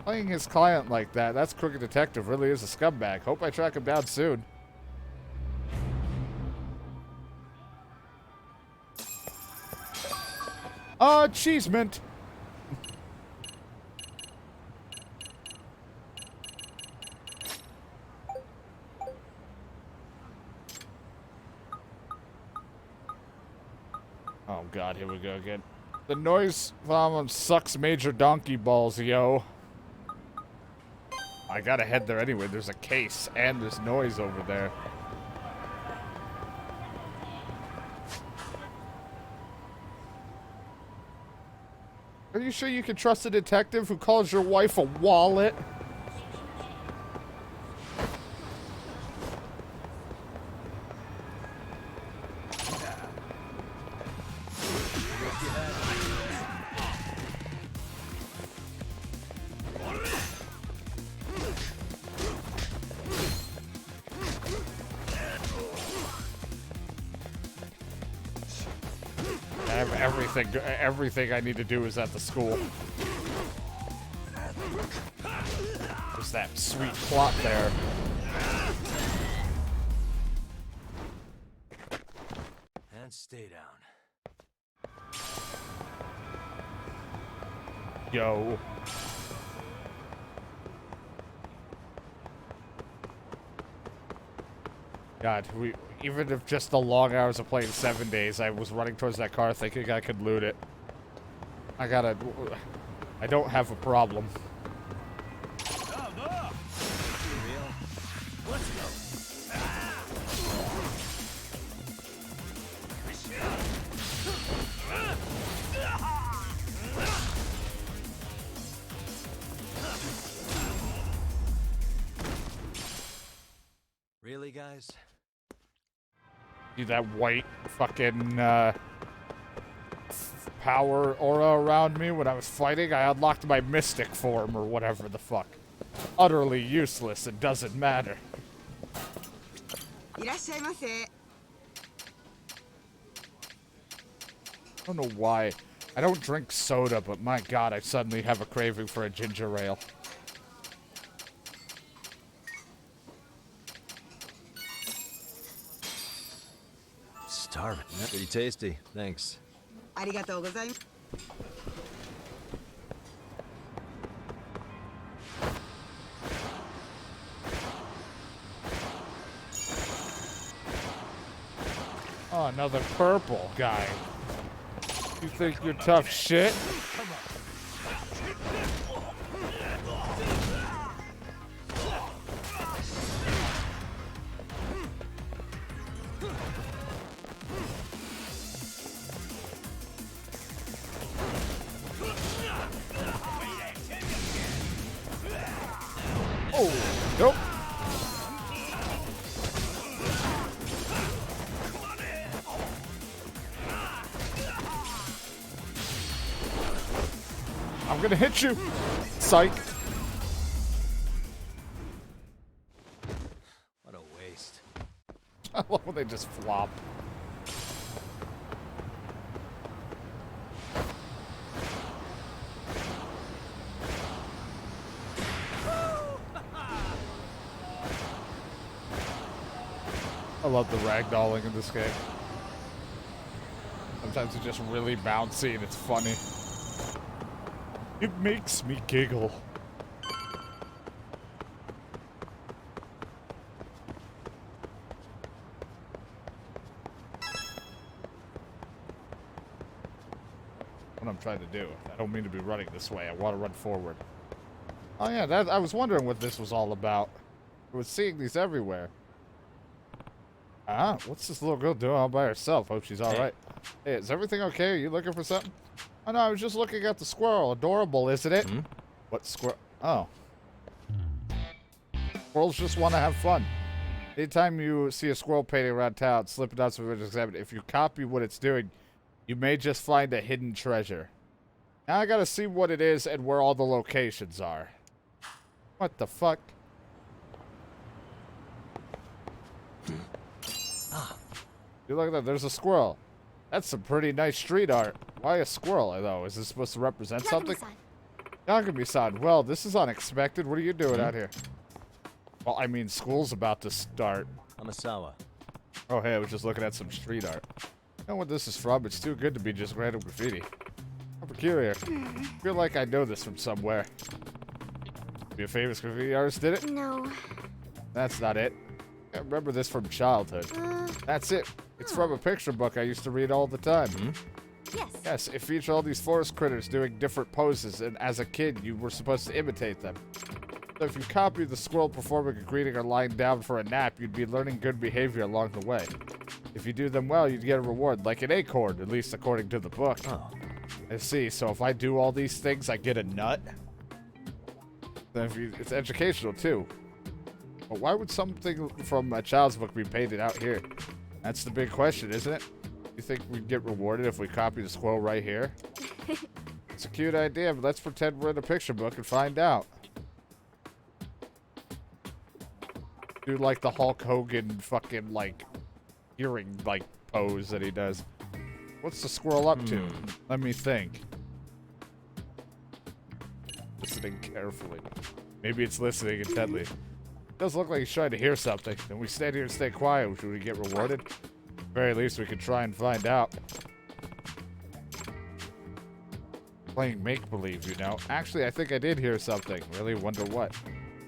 Playing his client like that, that's Crooked Detective really is a scumbag. Hope I track him down soon. Cheese mint. Oh god, here we go again. The noise volume sucks major donkey balls, yo. I gotta head there anyway. There's a case and there's noise over there. Are you sure you can trust a detective who calls your wife a wallet? Everything I need to do is at the school. There's that sweet plot there. And stay down. Yo. God, even if just the long hours of playing 7 days, I was running towards that car thinking I could loot it. I don't have a problem. Let's go. Really, guys? See that white fucking power aura around me when I was fighting? I unlocked my mystic form or whatever the fuck. Utterly useless. It doesn't matter. I don't know why. I don't drink soda, but my god, I suddenly have a craving for a ginger ale. Starving. Pretty tasty. Thanks. Oh, another purple guy. You think you're tough shit? Oh, nope. I'm gonna hit you. Psych. What a waste. I love when they just flop. I love the ragdolling in this game. Sometimes it's just really bouncy and it's funny. It makes me giggle. What I'm trying to do. I don't mean to be running this way. I want to run forward. Oh yeah, I was wondering what this was all about. I was seeing these everywhere. Ah, what's this little girl doing all by herself? Hope she's alright. Hey, is everything okay? Are you looking for something? Oh no, I was just looking at the squirrel. Adorable, isn't it? Hmm? What squirrel? Oh. Squirrels just want to have fun. Anytime you see a squirrel painting around town, slip it out so we can examine it. If you copy what it's doing, you may just find a hidden treasure. Now I gotta see what it is and where all the locations are. What the fuck? You look at that, there's a squirrel. That's some pretty nice street art. Why a squirrel, though? Is this supposed to represent something? Yagami-san, well, this is unexpected. What are you doing out here? Well, I mean, school's about to start. Amasawa. Oh, hey, I was just looking at some street art. I know what this is from. It's too good to be just random graffiti. I'm peculiar. I feel like I know this from somewhere. Your favorite graffiti artist did it? No. That's not it. I remember this from childhood. That's it. It's from a picture book I used to read all the time. Yes. Yes, it featured all these forest critters doing different poses, and as a kid, you were supposed to imitate them. So if you copied the squirrel performing a greeting or lying down for a nap, you'd be learning good behavior along the way. If you do them well, you'd get a reward, like an acorn, at least according to the book. Oh. I see, so if I do all these things, I get a nut? Then it's educational, too. But why would something from a child's book be painted out here? That's the big question, isn't it? You think we'd get rewarded if we copy the squirrel right here? It's a cute idea, but let's pretend we're in a picture book and find out. Do like the Hulk Hogan fucking, like, hearing, like, pose that he does. What's the squirrel up to? Let me think. listening carefully. Maybe it's listening intently. It does look like he's trying to hear something. Then we stand here and stay quiet. Should we get rewarded? At the very least, we could try and find out. Playing make-believe, you know. Actually, I think I did hear something. Really wonder what.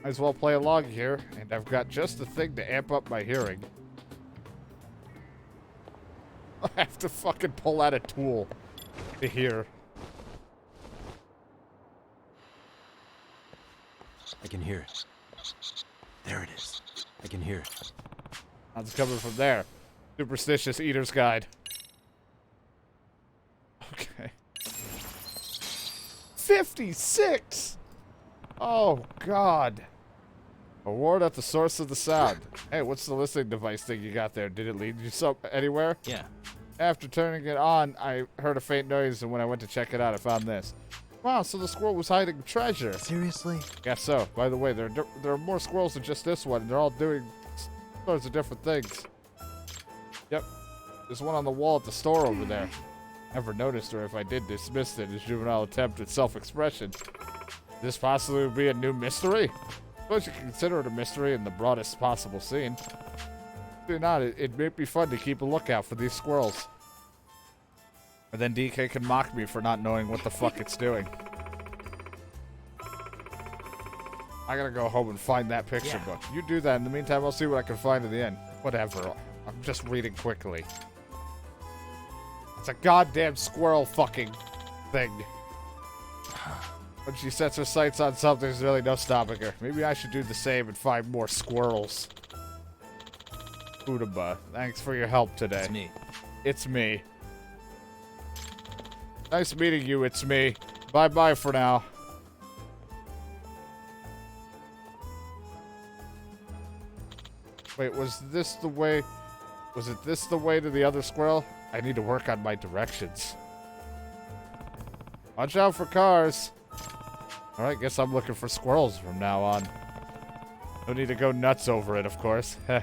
Might as well play along here, and I've got just the thing to amp up my hearing. I have to fucking pull out a tool to hear. I can hear it. There it is. I can hear it. Sounds coming from there. Superstitious Eater's Guide. Okay. 56! Oh, God. Award at the source of the sound. Hey, what's the listening device thing you got there? Did it lead you anywhere? Yeah. After turning it on, I heard a faint noise, and when I went to check it out, I found this. Wow, so the squirrel was hiding treasure. Seriously? Guess so. By the way, there are more squirrels than just this one, and they're all doing sorts of different things. Yep. There's one on the wall at the store over there. Never noticed, or if I did, dismissed it as juvenile attempt at self-expression. This possibly would be a new mystery? Suppose you can consider it a mystery in the broadest possible scene. Do not, it may be fun to keep a lookout for these squirrels. And then DK can mock me for not knowing what the fuck it's doing. I gotta go home and find that picture book. You do that. In the meantime, I'll see what I can find in the end. Whatever. I'm just reading quickly. It's a goddamn squirrel fucking thing. When she sets her sights on something, there's really no stopping her. Maybe I should do the same and find more squirrels. Udaba, thanks for your help today. It's me. It's me. Nice meeting you, it's me. Bye-bye for now. Wait, was this the way... Was it this the way to the other squirrel? I need to work on my directions. Watch out for cars. Alright, guess I'm looking for squirrels from now on. No need to go nuts over it, of course. Heh.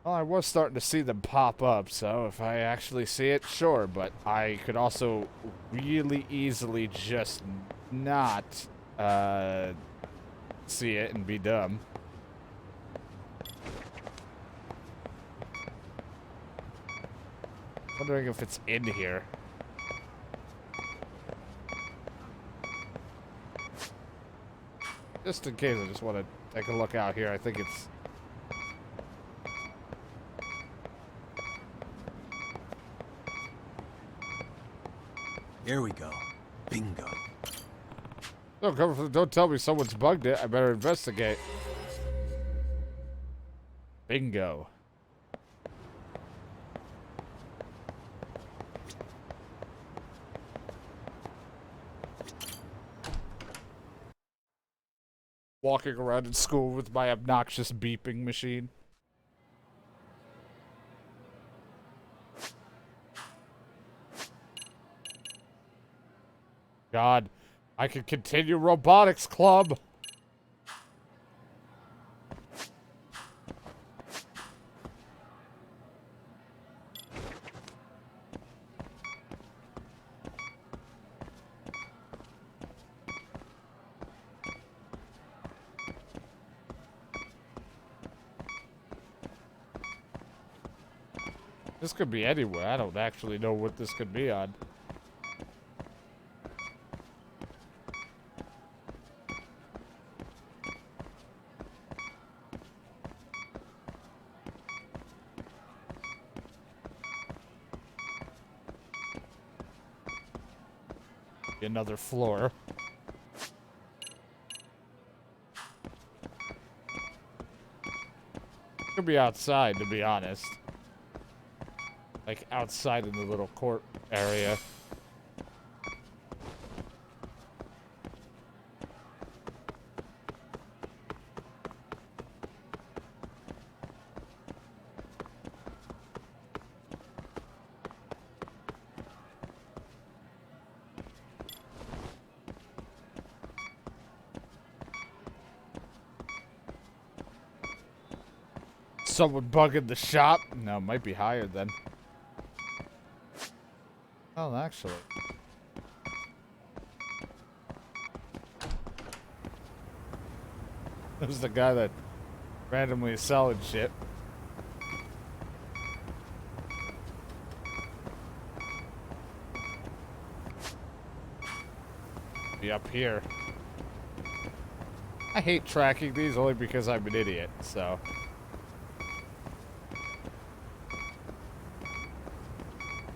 Well, I was starting to see them pop up, so if I actually see it, sure, but I could also really easily just not see it and be dumb. Wondering if it's in here. Just in case, I just want to take a look out here. I think it's... Here we go. Bingo. Don't tell me someone's bugged it. I better investigate. Bingo. Walking around in school with my obnoxious beeping machine. God, I could continue robotics club. This could be anywhere. I don't actually know what this could be on. Another floor. Could be outside, to be honest. Like outside in the little court area. someone bugging the shop? No, it might be higher then. Oh, actually. This is the guy that randomly is selling shit. Be up here. I hate tracking these only because I'm an idiot, so.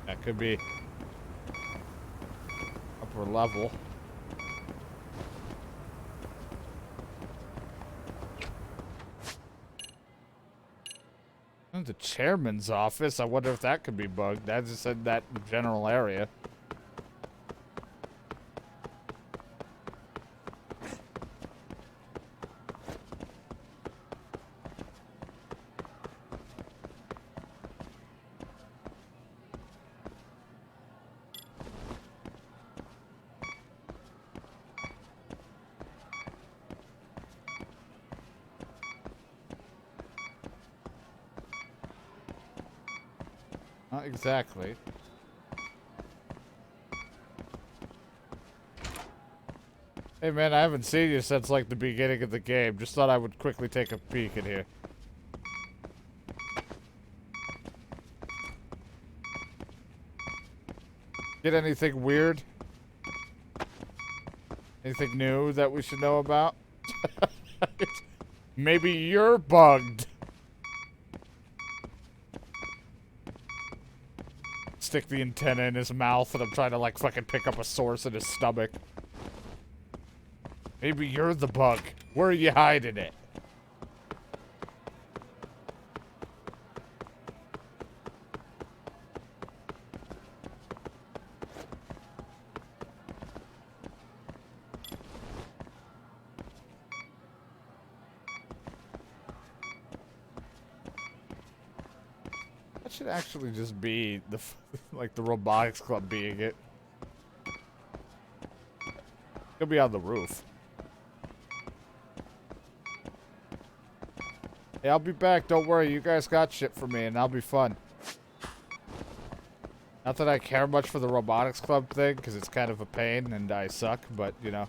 That could be upper level. The chairman's office. I wonder if that could be bugged. I just said that general area. Not exactly. Hey man, I haven't seen you since like the beginning of the game. Just thought I would quickly take a peek in here. Get anything weird? Anything new that we should know about? Maybe you're bugged. Stick the antenna in his mouth and I'm trying to like fucking pick up a source in his stomach. Maybe you're the bug. Where are you hiding it? That should actually just be the like the robotics club being it. It'll be on the roof. Hey, I'll be back. Don't worry. You guys got shit for me, and I'll be fun. Not that I care much for the robotics club thing, because it's kind of a pain, and I suck. But you know,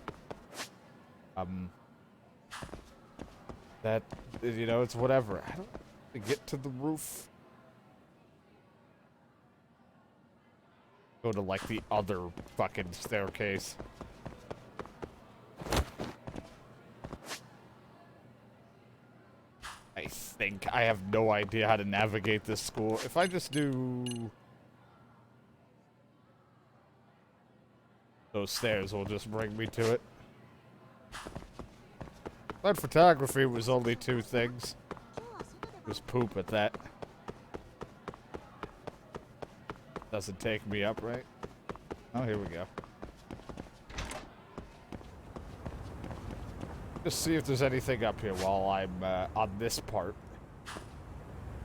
that you know, it's whatever. I don't want to get to the roof. Go to like the other fucking staircase. I think I have no idea how to navigate this school. If I just do those stairs, will just bring me to it. But photography was only 2 things. It was poop at that. Doesn't take me up, right? Oh, here we go. Just see if there's anything up here while I'm on this part.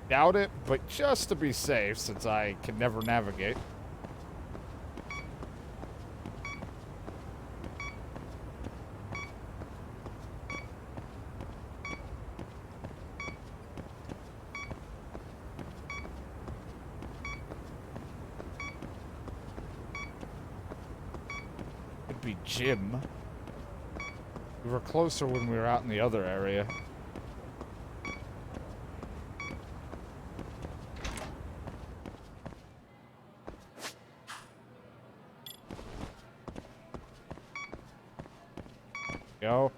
Doubt it, but just to be safe, since I can never navigate. Could be Jim. We were closer when we were out in the other area. Go.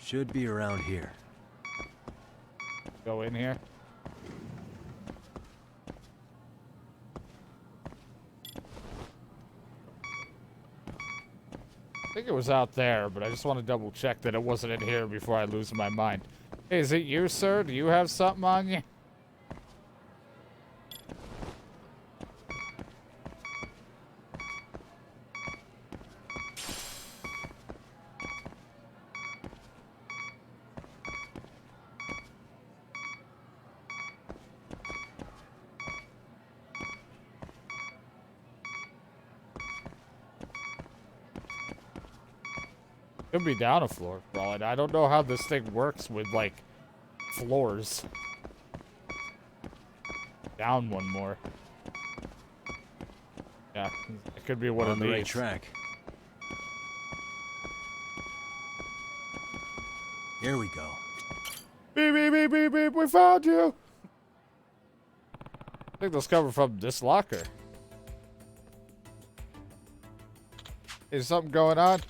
Should be around here. Go in here. I think it was out there, but I just want to double check that it wasn't in here before I lose my mind. Hey, is it you, sir? Do you have something on you? Could be down a floor, bro. I don't know how this thing works with, like, floors. Down one more. Yeah, it could be one On of the these. right track. Here we go. Beep, beep, beep, beep, beep, we found you! I think those coming from this locker. Is something going on?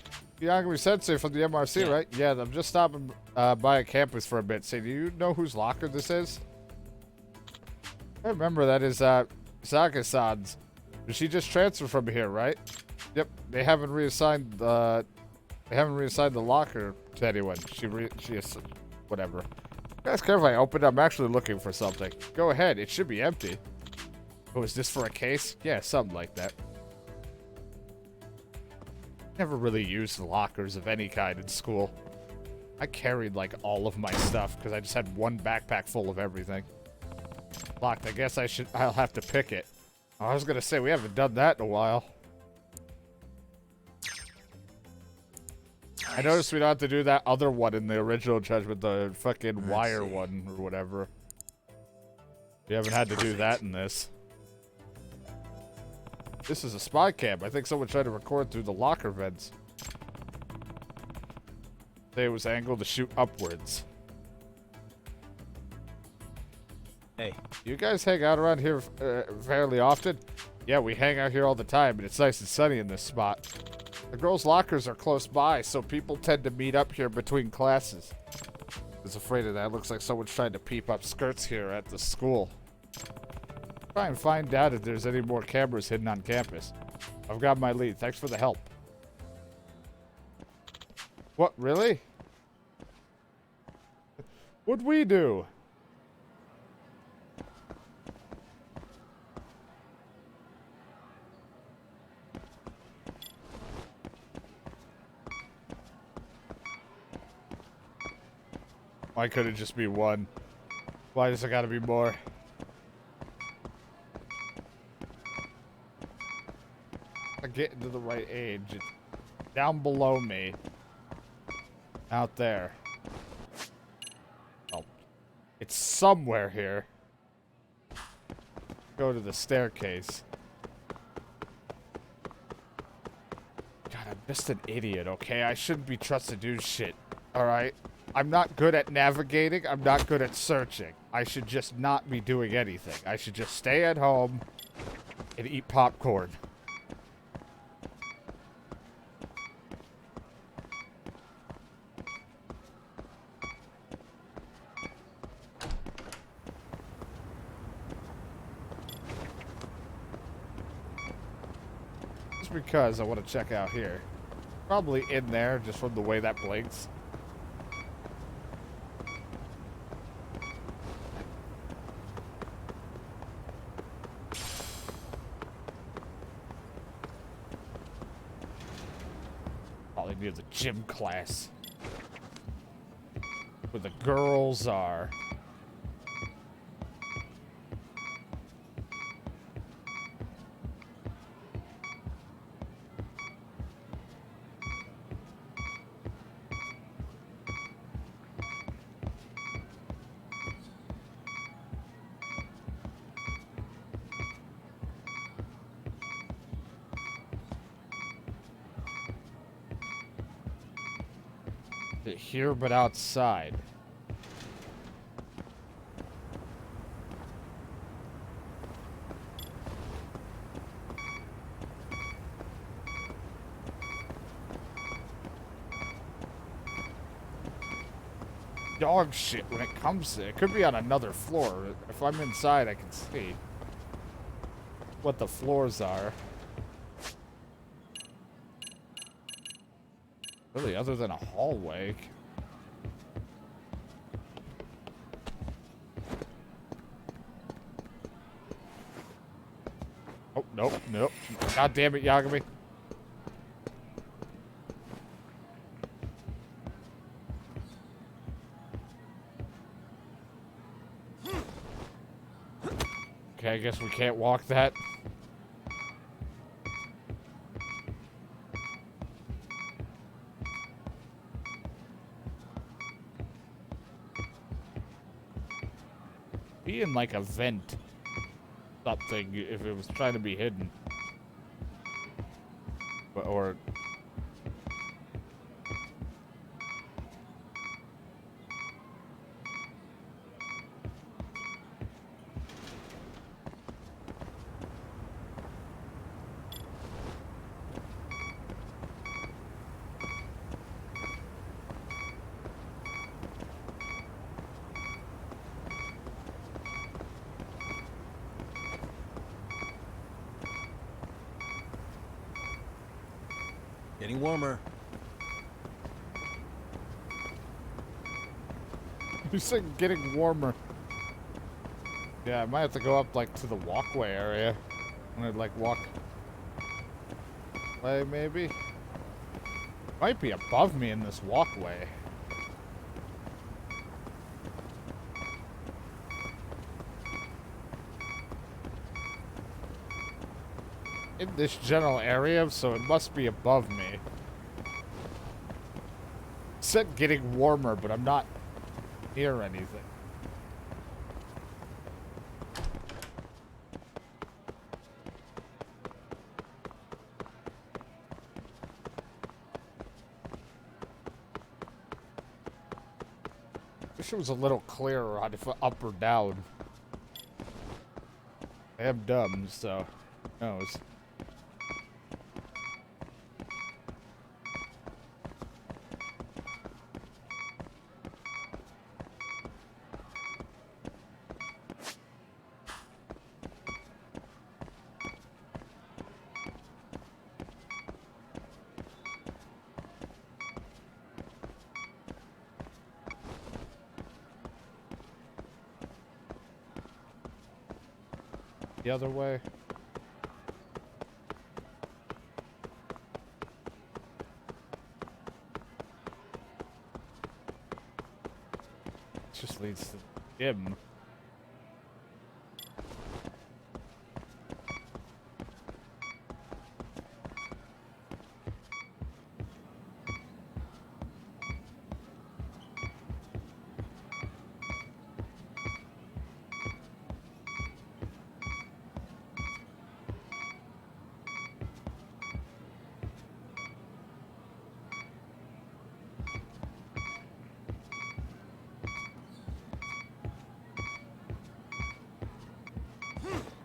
Yagami Sensei from the MRC, right? Yeah, I'm just stopping by a campus for a bit. Say, do you know whose locker this is? I remember that is Saka-san's. She just transferred from here, right? Yep. They haven't reassigned the locker to anyone. She is whatever. Guys, careful! I open it. I'm actually looking for something. Go ahead. It should be empty. Oh, is this for a case? Yeah, something like that. Never really used lockers of any kind in school. I carried like all of my stuff because I just had one backpack full of everything. Locked. I guess I'll have to pick it. I was gonna say we haven't done that in a while. I noticed we don't have to do that other one in the original Judgment, the fucking wire one or whatever. We haven't had to do that in this. This is a spy cam. I think someone tried to record through the locker vents. It was angled to shoot upwards. Hey. You guys hang out around here fairly often? Yeah, we hang out here all the time, and it's nice and sunny in this spot. The girls' lockers are close by, so people tend to meet up here between classes. I was afraid of that. Looks like someone's trying to peep up skirts here at the school. Try and find out if there's any more cameras hidden on campus. I've got my lead. Thanks for the help. What, really? What'd we do? Why could it just be one? Why does it gotta be more? I get into the right age. It's down below me. Out there. Oh. It's somewhere here. Go to the staircase. God, I'm just an idiot, okay? I shouldn't be trusted to do shit. Alright? I'm not good at navigating. I'm not good at searching. I should just not be doing anything. I should just stay at home and eat popcorn. Just because I want to check out here. Probably in there, just from the way that blinks. Probably near the gym class. Where the girls are. Here but outside. Dog shit when it comes to it. It could be on another floor. If I'm inside, I can see what the floors are. Really, other than a hallway. Oh, nope, nope. God damn it, Yagami. Okay, I guess we can't walk that. Be in like a vent. Something if it was trying to be hidden. Or Getting warmer. you said getting warmer. Yeah, I might have to go up like to the walkway area. I'm gonna like walk way maybe. Might be above me in this walkway. In this general area, so it must be above me. It said getting warmer, but I'm not near anything. Wish it was a little clearer on if up or down. I am dumb, so who knows. The other way. It just leads to the gym.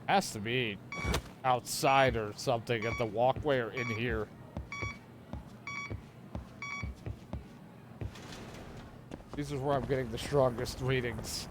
Has to be outside or something at the walkway or in here. This is where I'm getting the strongest readings.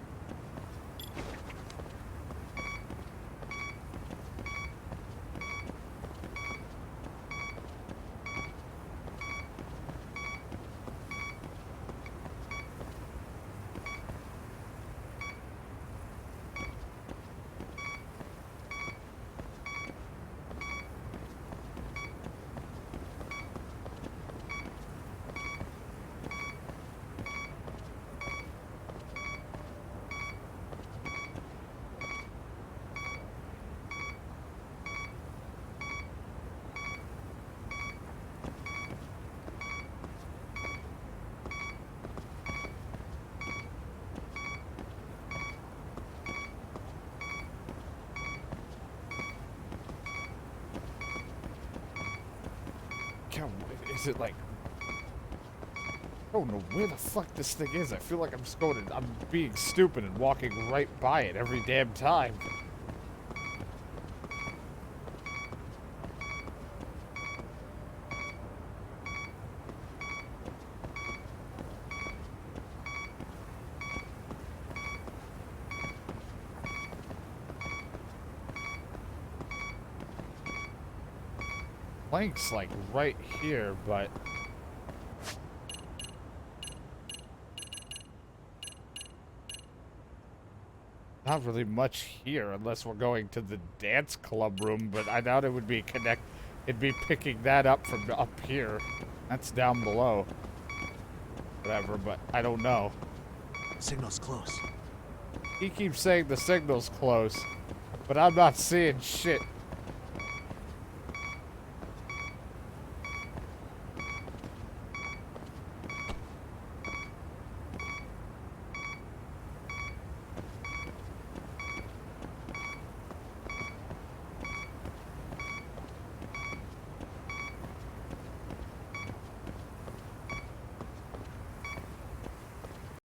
Is it like... I don't know where the fuck this thing is. I feel like I'm just going and I'm being stupid and walking right by it every damn time. Plank's like right here, but not really much here unless we're going to the dance club room, but I doubt it would be it'd be picking that up from up here. That's down below. Whatever, but I don't know. Signal's close. He keeps saying the signal's close, but I'm not seeing shit.